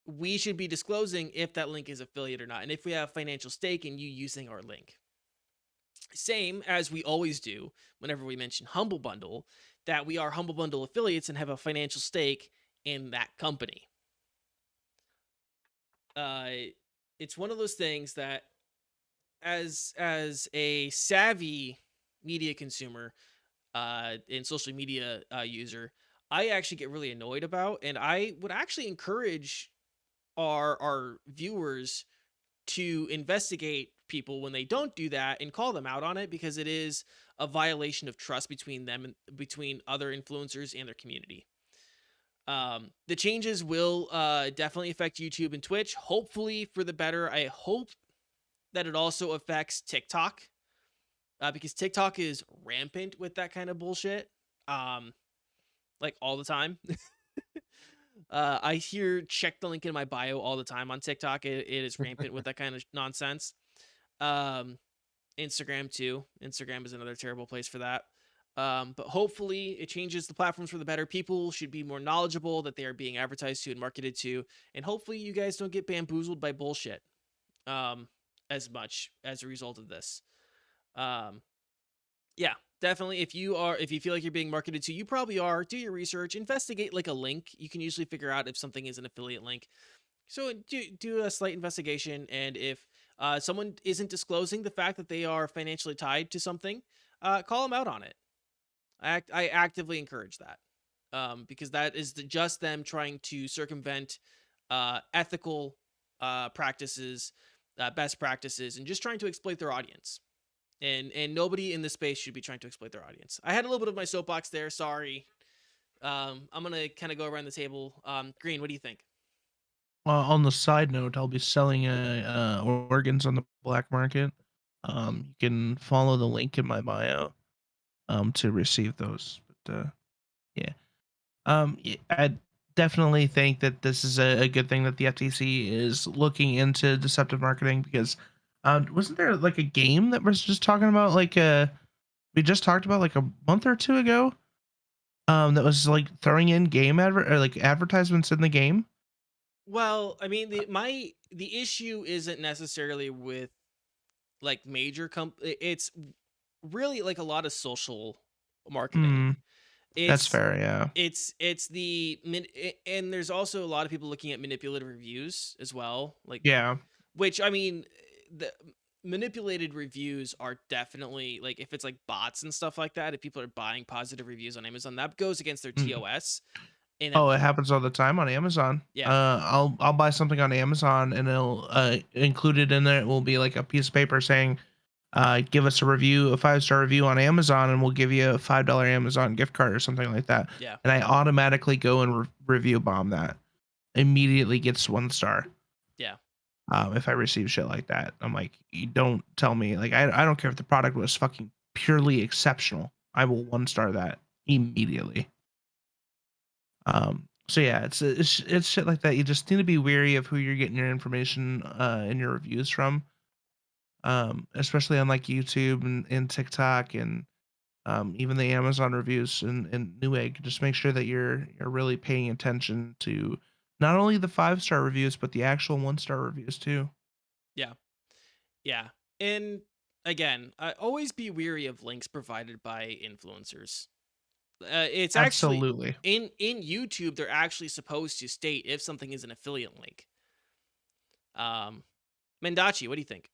we should be disclosing if that link is affiliate or not, and if we have financial stake in you using our link. Same as we always do whenever we mention Humble Bundle, that we are Humble Bundle affiliates and have a financial stake in that company. It's one of those things that as a savvy media consumer and social media user, I actually get really annoyed about, and I would actually encourage our viewers to investigate people when they don't do that and call them out on it, because it is a violation of trust between them and between other influencers and their community. The changes will definitely affect YouTube and Twitch, hopefully for the better. I hope that it also affects TikTok, because TikTok is rampant with that kind of bullshit, like all the time. I hear check the link in my bio all the time on TikTok. It is rampant with that kind of nonsense. Instagram too. Instagram is another terrible place for that. But hopefully it changes the platforms for the better. People should be more knowledgeable that they are being advertised to and marketed to. And hopefully you guys don't get bamboozled by bullshit as much as a result of this. Yeah, definitely. If you feel like you're being marketed to, you probably are. Do your research, investigate like a link. You can usually figure out if something is an affiliate link. So do a slight investigation, and if someone isn't disclosing the fact that they are financially tied to something, call them out on it. I actively encourage that, because that is just them trying to circumvent ethical practices, best practices, and just trying to exploit their audience. And nobody in this space should be trying to exploit their audience. I had a little bit of my soapbox there. Sorry. I'm gonna kind of go around the table. Green, what do you think? On the side note, I'll be selling organs on the black market. You can follow the link in my bio to receive those. But yeah, I definitely think that this is a good thing that the FTC is looking into deceptive marketing, because wasn't there like a game that was just talking about like we just talked about like a month or two ago that was like throwing in game or like advertisements in the game. Well, I mean, the issue isn't necessarily with like major it's really like a lot of social marketing. Mm, that's It's fair, yeah. it's and there's also a lot of people looking at manipulative reviews as well, like, Yeah. which I mean, the manipulated reviews are definitely like, if it's like bots and stuff like that, if people are buying positive reviews on Amazon, that goes against their Mm. TOS. And Oh, it happens all the time on Amazon. Yeah. I'll buy something on Amazon and it'll included in there, it will be like a piece of paper saying give us a review, a 5-star review on Amazon, and we'll give you a $5 Amazon gift card or something like that. Yeah. And I automatically go and review bomb that. Immediately gets 1 star. Yeah. If I receive shit like that, I'm like, you don't tell me. Like, I don't care if the product was fucking purely exceptional. I will 1 star that immediately. So yeah, it's shit like that. You just need to be wary of who you're getting your information in your reviews from. Especially on like YouTube and TikTok and even the Amazon reviews and Newegg. Just make sure that you're really paying attention to not only the 5-star reviews but the actual 1-star reviews too. Yeah. And again, always be weary of links provided by influencers. It's actually Absolutely. in YouTube, they're actually supposed to state if something is an affiliate link. Mendachi, what do you think?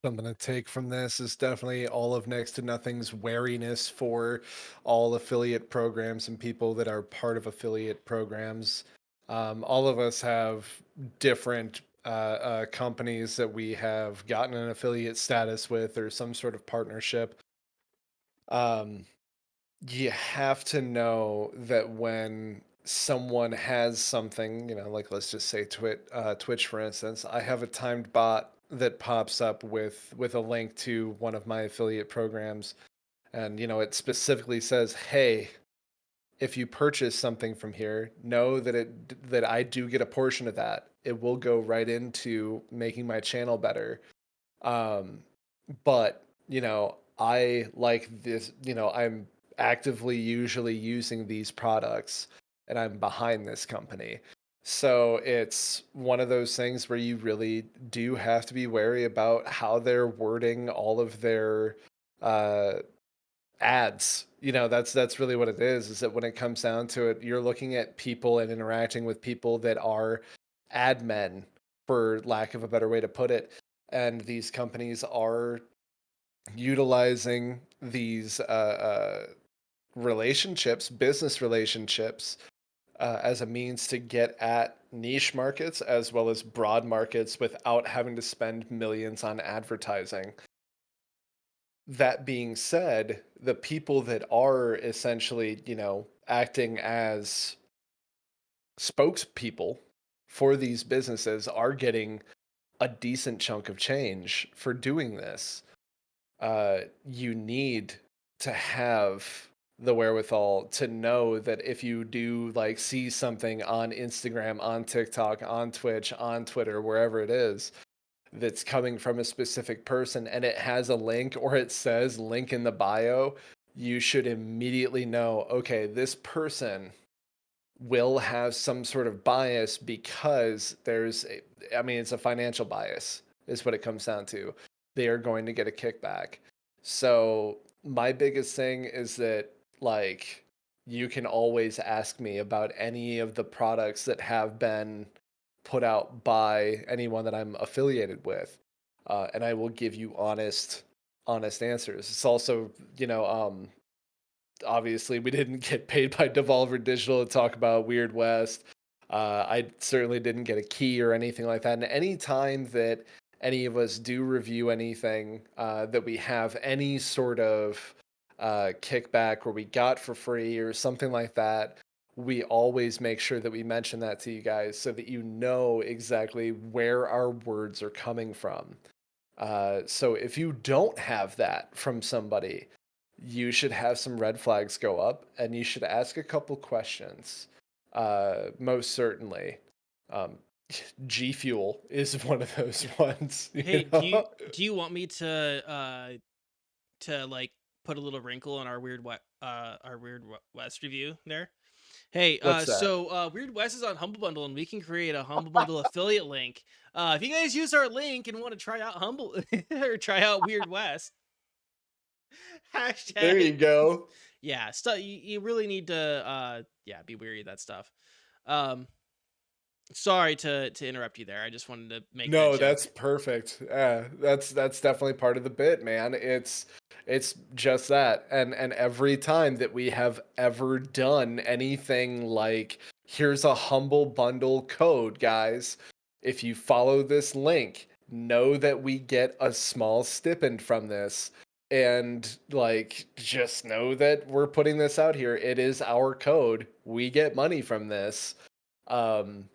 Something to take from this is definitely all of Next to Nothing's wariness for all affiliate programs and people that are part of affiliate programs. All of us have different companies that we have gotten an affiliate status with or some sort of partnership. You have to know that when someone has something, like let's just say Twitch, for instance. I have a timed bot that pops up with a link to one of my affiliate programs, and it specifically says, "Hey, if you purchase something from here, know that I do get a portion of that. It will go right into making my channel better." Um, but I like this. I'm actively usually using these products, and I'm behind this company. So it's one of those things where you really do have to be wary about how they're wording all of their uh, ads. That's really what it is that when it comes down to it, you're looking at people and interacting with people that are ad men, for lack of a better way to put it. And these companies are utilizing these relationships, business relationships, as a means to get at niche markets as well as broad markets without having to spend millions on advertising. That being said, the people that are essentially, acting as spokespeople for these businesses are getting a decent chunk of change for doing this. You need to have the wherewithal to know that if you do see something on Instagram, on TikTok, on Twitch, on Twitter, wherever it is, that's coming from a specific person and it has a link or it says link in the bio, you should immediately know, okay, this person will have some sort of bias because it's a financial bias is what it comes down to. They are going to get a kickback. So my biggest thing is that you can always ask me about any of the products that have been put out by anyone that I'm affiliated with, and I will give you honest answers. It's also, obviously we didn't get paid by Devolver Digital to talk about Weird West. I certainly didn't get a key or anything like that. And any time that any of us do review anything that we have any sort of kickback or we got for free or something like that, we always make sure that we mention that to you guys so that you know exactly where our words are coming from. So if you don't have that from somebody, you should have some red flags go up and you should ask a couple questions. Most certainly. Um, G Fuel is one of those ones. Hey, do you want me to put a little wrinkle in our Weird West review there? Hey, What's that? so Weird West is on Humble Bundle, and we can create a Humble Bundle affiliate link. If you guys use our link and want to try out Humble or try out Weird West, hashtag. There you go. Yeah, you really need to be wary of that stuff. Sorry to interrupt you there. I just wanted to make No, that joke. that's perfect. Yeah, that's definitely part of the bit, man. It's just that. And every time that we have ever done anything like here's a Humble Bundle code, guys. If you follow this link, know that we get a small stipend from this. And just know that we're putting this out here. It is our code. We get money from this. It's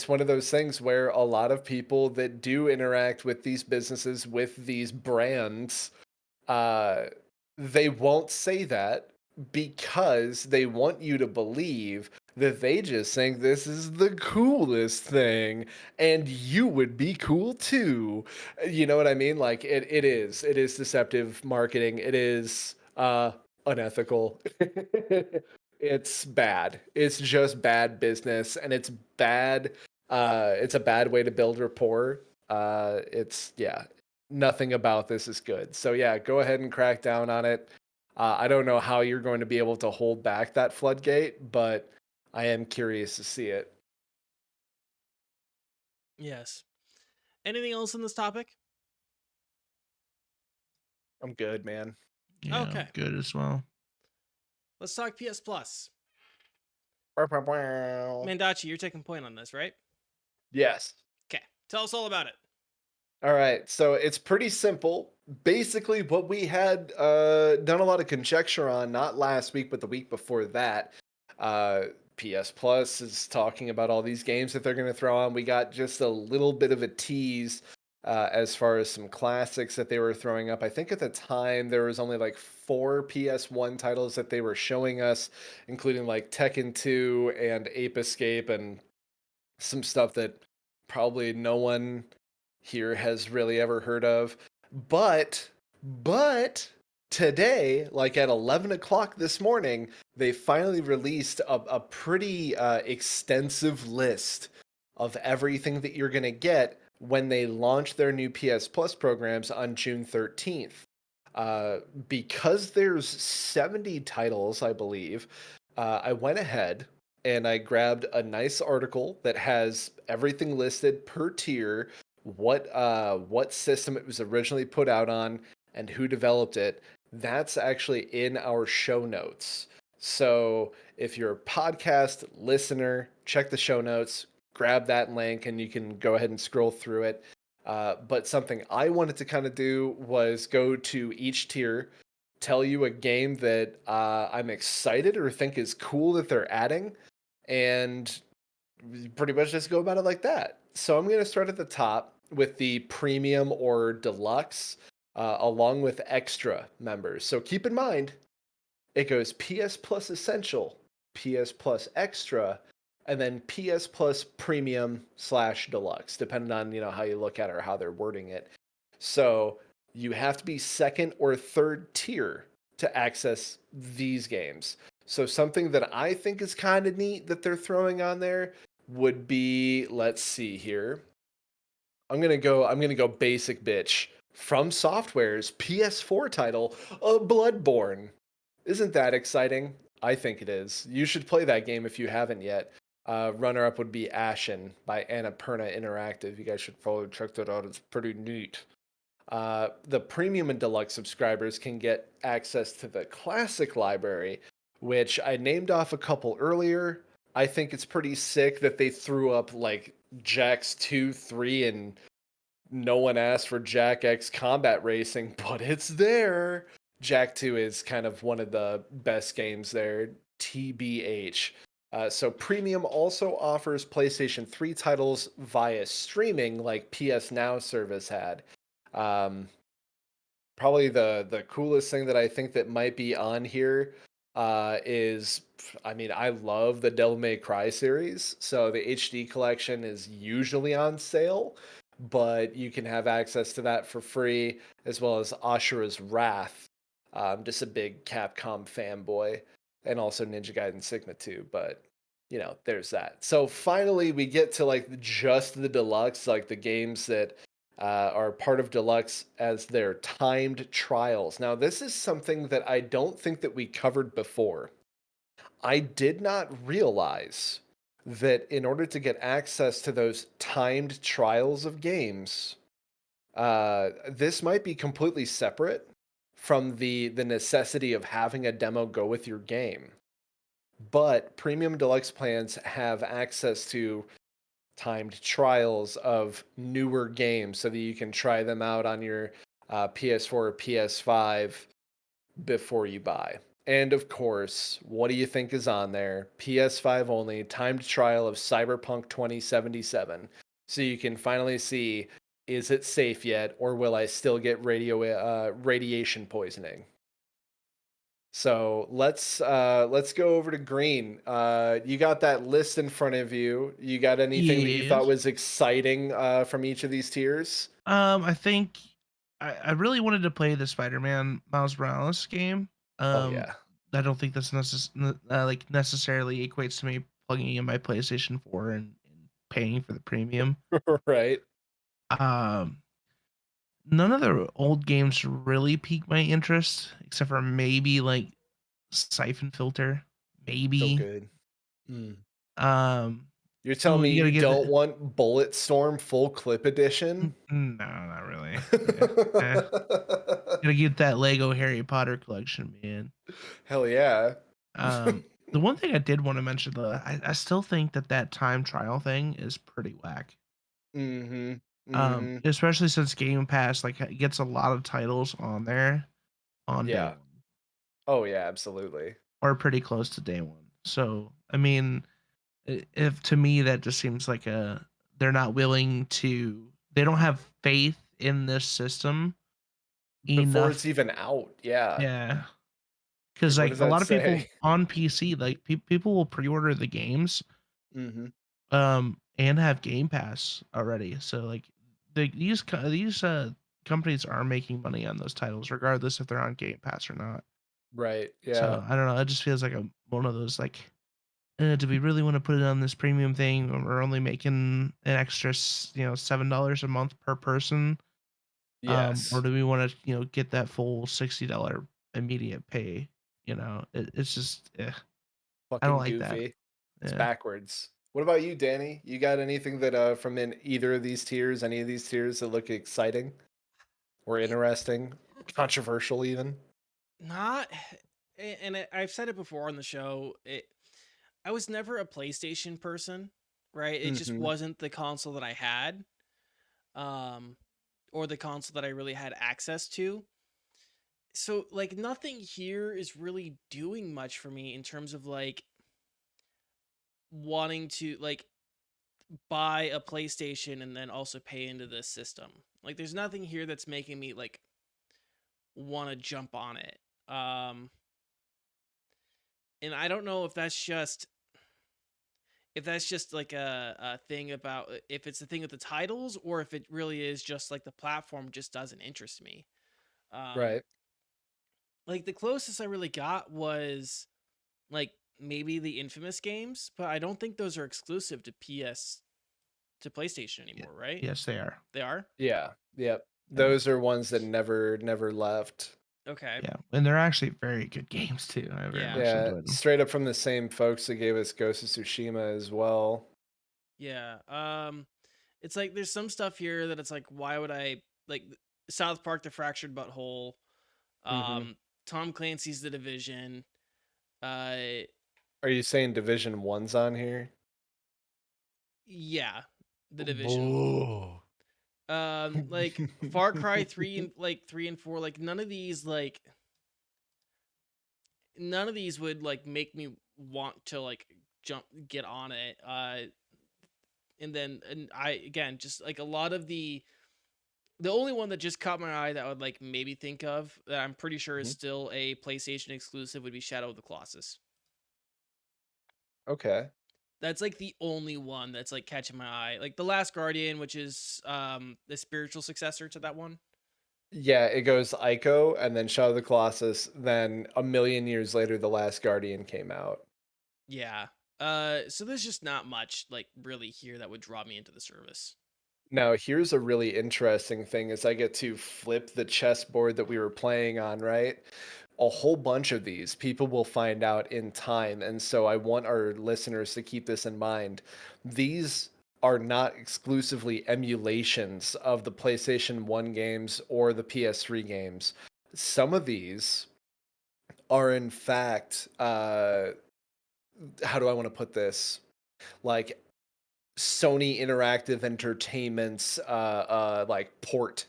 one of those things where a lot of people that do interact with these businesses, with these brands, they won't say that because they want you to believe that they just think this is the coolest thing and you would be cool too. You know what I mean? It is deceptive marketing. It is unethical. It's bad. It's just bad business and it's bad. It's a bad way to build rapport. Nothing about this is good. So yeah, go ahead and crack down on it. I don't know how you're going to be able to hold back that floodgate, but I am curious to see it. Yes. Anything else on this topic? I'm good, man. Yeah, Okay. good as well. Let's talk PS Plus. Mandachi, you're taking point on this, right? Yes. Okay. Tell us all about it. All right, so it's pretty simple. Basically, what we had done a lot of conjecture on, not last week, but the week before that, PS Plus is talking about all these games that they're going to throw on. We got just a little bit of a tease as far as some classics that they were throwing up. I think at the time there was only like 4 PS1 titles that they were showing us, including like Tekken 2 and Ape Escape and some stuff that probably no one here has really ever heard of. But today, like at 11 o'clock this morning, they finally released a pretty extensive list of everything that you're going to get when they launch their new PS Plus programs on June 13th. Because there's 70 titles, I believe, I went ahead and I grabbed a nice article that has everything listed per tier, what system it was originally put out on, and who developed it. That's actually in our show notes. So if you're a podcast listener, check the show notes, grab that link, and you can go ahead and scroll through it. But something I wanted to kind of do was go to each tier, tell you a game that I'm excited or think is cool that they're adding, and pretty much just go about it like that. So I'm going to start at the top with the premium or deluxe, along with extra members. So keep in mind, it goes PS Plus Essential, PS Plus Extra, and then PS Plus Premium / Deluxe, depending on how you look at it or how they're wording it. So you have to be second or third tier to access these games. So something that I think is kind of neat that they're throwing on there would be, let's see here. I'm gonna go basic bitch. From Software's PS4 title, Bloodborne. Isn't that exciting? I think it is. You should play that game if you haven't yet. Runner-up would be Ashen by Annapurna Interactive. You guys should probably check that out. It's pretty neat. The premium and deluxe subscribers can get access to the classic library, which I named off a couple earlier. I think it's pretty sick that they threw up like Jax 2, 3, and no one asked for Jack X Combat Racing, but it's there. Jack 2 is kind of one of the best games there, TBH. So Premium also offers PlayStation 3 titles via streaming like PS Now service had. Probably the coolest thing that I think that might be on here is, I mean, I love the Devil May Cry series, so the HD collection is usually on sale, but you can have access to that for free, as well as Ashura's Wrath. I'm just a big Capcom fanboy, and also Ninja Gaiden Sigma 2, but there's that. So finally, we get to like just the deluxe, like the games that are part of deluxe as their timed trials. Now, this is something that I don't think that we covered before. I did not realize that in order to get access to those timed trials of games, this might be completely separate from the necessity of having a demo go with your game. But premium deluxe plans have access to timed trials of newer games so that you can try them out on your PS4 or PS5 before you buy. And of course, what do you think is on there? PS5 only, timed trial of Cyberpunk 2077. So you can finally see, is it safe yet, or will I still get radiation poisoning? So let's go over to Green. You got that list in front of you. You got anything that you thought Yes. was exciting from each of these tiers? I think I really wanted to play the Spider-Man Miles Morales game. Oh yeah. I don't think that's like necessarily equates to me plugging in my PlayStation 4 and paying for the premium. Right. Um, None of the old games really pique my interest, except for maybe like Siphon Filter, So maybe. good. Mm. Um, You're telling me you gotta you get don't the want Bulletstorm full clip edition? no, not really. Gotta get that Lego Harry Potter collection, man. Hell yeah. The one thing I did want to mention though, I still think that time trial thing is pretty whack. Mm-hmm. Mm-hmm. Especially since Game Pass like gets a lot of titles on there on day Yeah. one Oh yeah, absolutely. or pretty close to day one. So I mean, if to me that just seems like they're not willing to, they don't have faith in this system Before enough. it's even out. Yeah. Yeah, Like, because what like does a that lot of people say? on PC, like people will pre-order the games, Mm-hmm. and have Game Pass already. So like these companies are making money on those titles, regardless if they're on Game Pass or not. Right. Yeah. So I don't know. It just feels like one of those like, do we really want to put it on this premium thing when we're only making an extra, $7 a month per person? Or Yes. do we want to, get that full $60 immediate pay? It's just, I don't Fucking like that. goofy. It's Yeah. backwards. What about you, Danny? You got anything that from in either of these tiers, any of these tiers that look exciting or interesting, controversial even? Not, and I've said it before on the show. I was never a PlayStation person, right? It just Mm-hmm. wasn't the console that I had, um, or the console that I really had access to. So like nothing here is really doing much for me in terms of like wanting to like buy a PlayStation and then also pay into this system. Like there's nothing here that's making me like want to jump on it. And I don't know if that's just like a thing about if it's a thing with the titles or if it really is just like the platform just doesn't interest me. Um, Right. like the closest I really got was like maybe the Infamous games, but I don't think those are exclusive to PlayStation Yeah. anymore, right? Yes, they are. They are? Yeah. Yep. Yeah. Those are ones that never left. Okay. Yeah, and they're actually very good games too. I very Yeah. much Yeah, enjoyed them. straight up from the same folks that gave us Ghost of Tsushima as well. Yeah. It's like there's some stuff here that it's like why would I like South Park: The Fractured Butthole, Mm-hmm. um Tom Clancy's The Division, uh Are you saying Division 1's on here? yeah, The Division. Whoa. Like Far Cry 3 and like 3 and 4, like none of these would like make me want to like get on it. And I again just like a lot of the only one that just caught my eye that I would like maybe think of that I'm pretty sure is Mhm. still a PlayStation exclusive would be Shadow of the Colossus. Okay. That's like the only one that's like catching my eye. Like The Last Guardian, which is the spiritual successor to that one. Yeah, it goes Ico and then Shadow of the Colossus. Then a million years later, The Last Guardian came out. Yeah. So there's just not much like really here that would draw me into the service. Now, here's a really interesting thing is I get to flip the chessboard that we were playing on, right? A whole bunch of these people will find out in time. And so I want our listeners to keep this in mind. These are not exclusively emulations of the PlayStation 1 games or the PS3 games. Some of these are, in fact, how do I want to put this? Like Sony Interactive Entertainment's like port,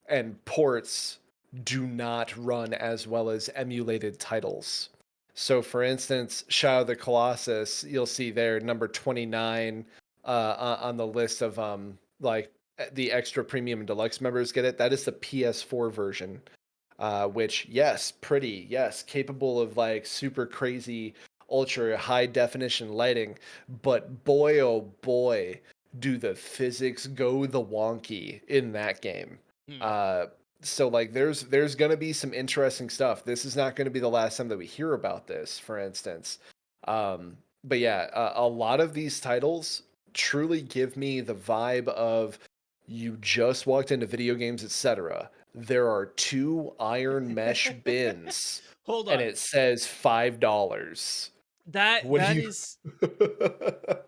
and ports do not run as well as emulated titles. So for instance, Shadow of the Colossus, you'll see there number 29 on the list of like the extra premium and deluxe members get it. That is the PS4 version. Which yes, pretty, yes, capable of like super crazy ultra high definition lighting, but boy oh boy, do the physics go the wonky in that game. Hmm. Uh so like there's going to be some interesting stuff. This is not going to be the last time that we hear about this, for instance. But yeah, a lot of these titles truly give me the vibe of you just walked into video games, etc. There are two iron mesh bins Hold and on. it says $5. What do That you is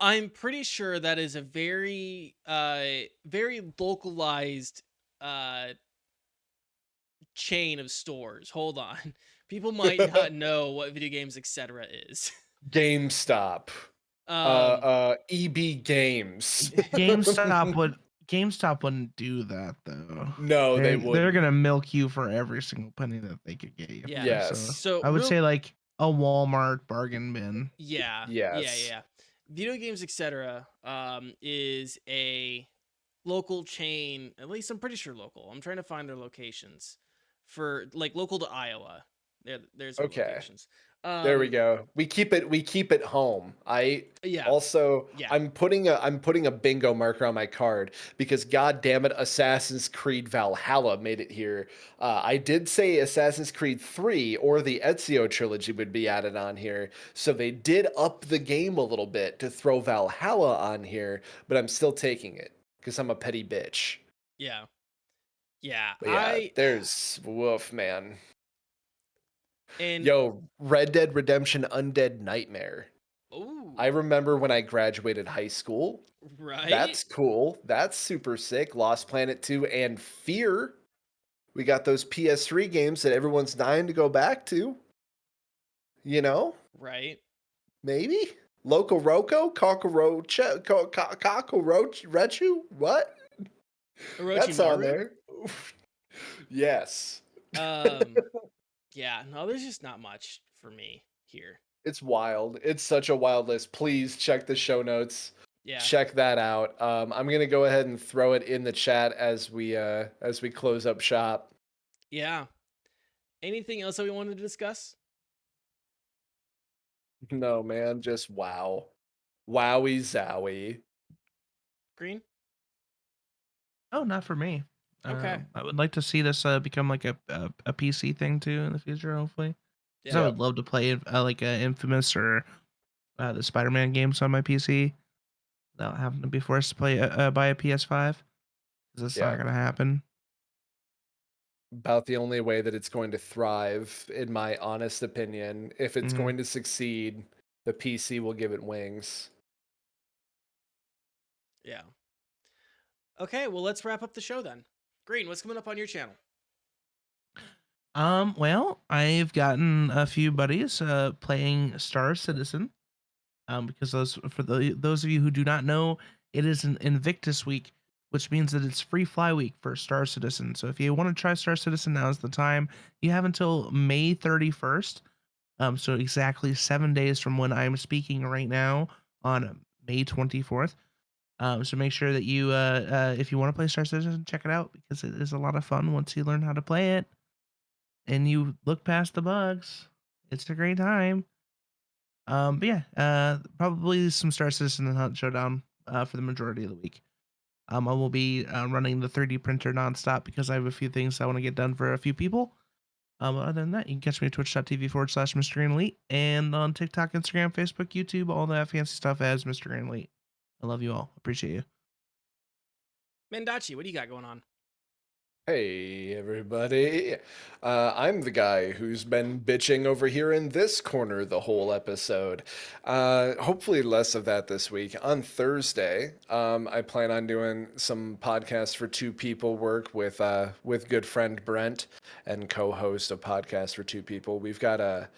I'm pretty sure that is a very localized uh chain of stores. Hold on. People might not know what video games etc is. GameStop. Um EB Games. GameStop would GameStop wouldn't do that though. No, they They're wouldn't. gonna milk you for every single penny that they could get you. Yeah. For. So Yes. So I would say like a Walmart bargain bin. Yeah. Yes. Video Games Etc. Is a local chain. At least I'm pretty sure local. I'm trying to find their locations for like local to Iowa. There's their Okay. locations. There we go. We keep it home. I Yeah. also Yeah. I'm putting a bingo marker on my card because god damn it, Assassin's Creed Valhalla made it here. I did say Assassin's Creed 3 or the Ezio trilogy would be added on here. So they did up the game a little bit to throw Valhalla on here, but I'm still taking it because I'm a petty bitch. Yeah. Yeah. But yeah, there's woof, man. And Yo, Red Dead Redemption Undead Nightmare. ooh, I remember when I graduated high school. right? That's cool. That's super sick. Lost Planet 2 and Fear. We got those PS3 games that everyone's dying to go back to. You know? Right. Maybe? Loco Roco? Cockroach? Cockroach? Rechu? What? That's on Orochimaru? there. Yes. Yeah, no, there's just not much for me here. It's wild. It's such a wild list. Please check the show notes. Yeah. Check that out. I'm gonna go ahead and throw it in the chat as we close up shop. Yeah. Anything else that we wanted to discuss? No, man, just wow. Wowie zowie. Green? Oh, not for me. Okay. I would like to see this become like a PC thing too in the future, hopefully. Because I Yeah. would love to play like Infamous or the Spider-Man games on my PC. Without having to be forced to play buy a PS5. Because it's not gonna happen. About the only way that it's going to thrive, in my honest opinion. If it's going to succeed, the PC will give it wings. Yeah. Okay, well, let's wrap up the show then. Green, what's coming up on your channel? Well, I've gotten a few buddies playing Star Citizen. Because those of you who do not know, it is an Invictus week, which means that it's free fly week for Star Citizen. So if you want to try Star Citizen, now is the time. You have until May 31st. So exactly 7 days from when I'm speaking right now on May 24th. So make sure that you, if you want to play Star Citizen, check it out because it is a lot of fun once you learn how to play it and you look past the bugs. It's a great time. But yeah, probably some Star Citizen and Hunt Showdown for the majority of the week. I will be running the 3D printer nonstop because I have a few things I want to get done for a few people. Other than that, you can catch me at twitch.tv/Mr. Green Elite and on TikTok, Instagram, Facebook, YouTube, all that fancy stuff as Mr. Green Elite. I love you all. Appreciate you. Mendachi, what do you got going on? Hey, everybody. I'm the guy who's been bitching over here in this corner the whole episode. Hopefully, less of that this week. On Thursday, I plan on doing some podcasts for two people work with good friend Brent and co-host of Podcast for Two People. We've got a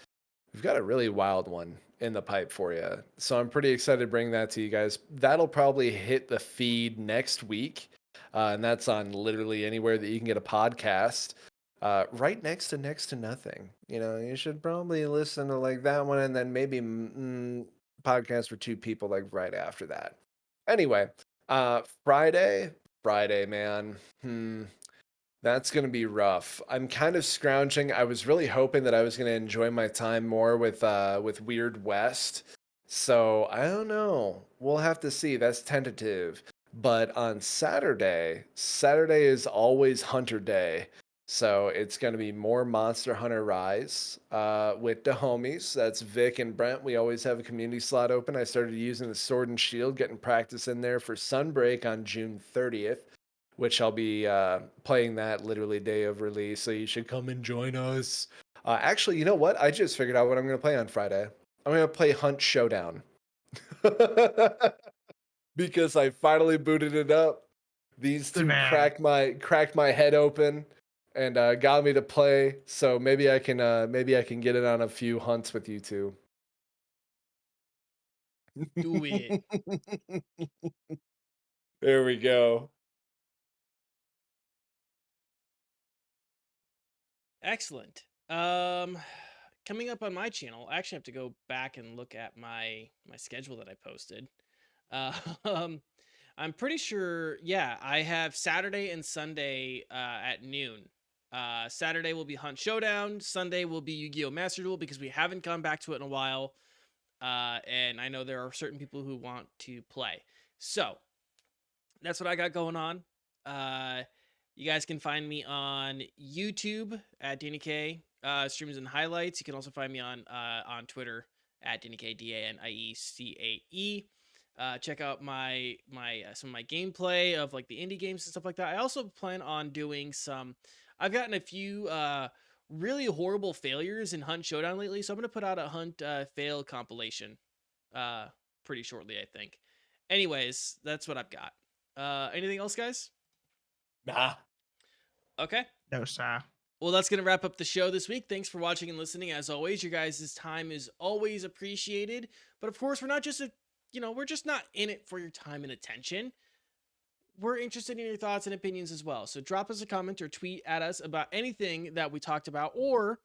really wild one in the pipe for you. So I'm pretty excited to bring that to you guys. That'll probably hit the feed next week. And that's on literally anywhere that you can get a podcast. Right next to nothing. You know, you should probably listen to like that one and then maybe podcast for two people like right after that. Anyway, Friday, man. That's going to be rough. I'm kind of scrounging. I was really hoping that I was going to enjoy my time more with Weird West. So, I don't know. We'll have to see. That's tentative. But on Saturday is always Hunter Day. So, it's going to be more Monster Hunter Rise with the homies. That's Vic and Brent. We always have a community slot open. I started using the Sword and Shield, getting practice in there for Sunbreak on June 30th. Which I'll be playing that literally day of release, so you should come and join us. Actually, you know what? I just figured out what I'm going to play on Friday. I'm going to play Hunt Showdown. Because I finally booted it up. These two cracked my head open and got me to play. So maybe I can get it on a few hunts with you two. Do it. There we go. Excellent. coming up on my channel, I actually have to go back and look at my schedule that I posted. Um, I'm pretty sure, yeah, I have Saturday and Sunday at noon. Saturday will be Hunt Showdown. Sunday will be Yu-Gi-Oh! Master Duel because we haven't gone back to it in a while. And I know there are certain people who want to play. So that's what I got going on. You guys can find me on YouTube at Danny K, streams and highlights. You can also find me on Twitter at Danny K, DANIECAE. Check out my some of my gameplay of like the indie games and stuff like that. I also plan on doing some. I've gotten a few really horrible failures in Hunt Showdown lately, so I'm gonna put out a Hunt fail compilation pretty shortly, I think. Anyways, that's what I've got. Anything else, guys? Nah. Okay. No, sir. Well, that's going to wrap up the show this week. Thanks for watching and listening. As always, your guys' time is always appreciated. But of course, we're not just we're just not in it for your time and attention. We're interested in your thoughts and opinions as well. So drop us a comment or tweet at us about anything that we talked about, or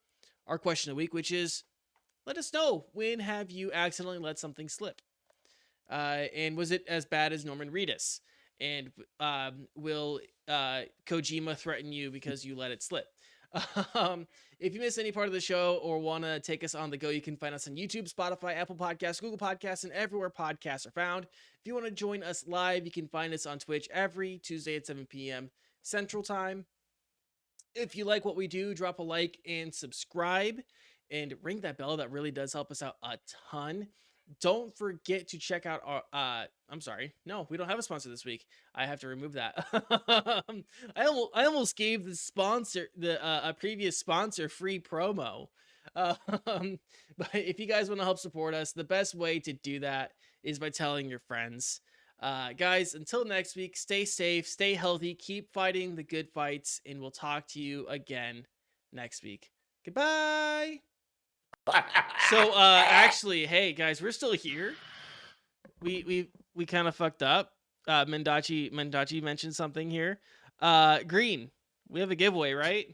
our question of the week, which is, let us know, when have you accidentally let something slip? And was it as bad as Norman Reedus? And will Kojima threaten you because you let it slip? If you missed any part of the show or want to take us on the go, you can find us on YouTube, Spotify, Apple Podcasts, Google Podcasts, and everywhere podcasts are found. If you want to join us live, you can find us on Twitch every Tuesday at 7 p.m. Central Time. If you like what we do, drop a like and subscribe and ring that bell. That really does help us out a ton. Don't forget to check out our I'm sorry, no, we don't have a sponsor this week. I have to remove that. I almost gave the sponsor a previous sponsor free promo. But if you guys want to help support us, the best way to do that is by telling your friends. Guys, until next week, stay safe, stay healthy, keep fighting the good fights, and we'll talk to you again next week. Goodbye. So actually, hey guys, we're still here. We kind of fucked up. Mendachi mentioned something here. Green, we have a giveaway, right?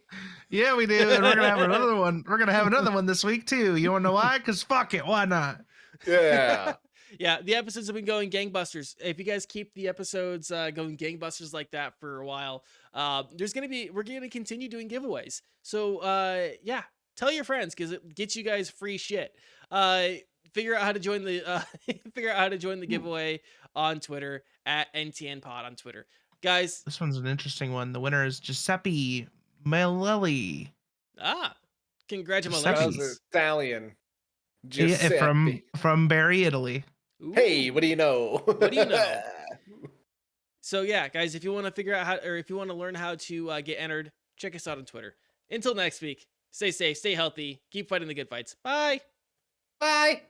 Yeah, we do, and we're gonna have another one. We're gonna have another one this week too. You wanna know why? Because fuck it, why not? Yeah. Yeah, the episodes have been going gangbusters. If you guys keep the episodes going gangbusters like that for a while, we're gonna continue doing giveaways. So yeah, tell your friends because it gets you guys free shit. Figure out how to join the giveaway on Twitter at NTNPod on Twitter. Guys, This one's an interesting one. The winner is Giuseppe Malelli. Congratulations. How's Italian? Yeah, Giuseppe. from Bari, Italy. Ooh. Hey, what do you know? What do you know? So yeah, guys, if you want to figure out how, or if you want to learn how to get entered, check us out on Twitter. Until next week, stay safe, stay healthy, keep fighting the good fights. Bye. Bye.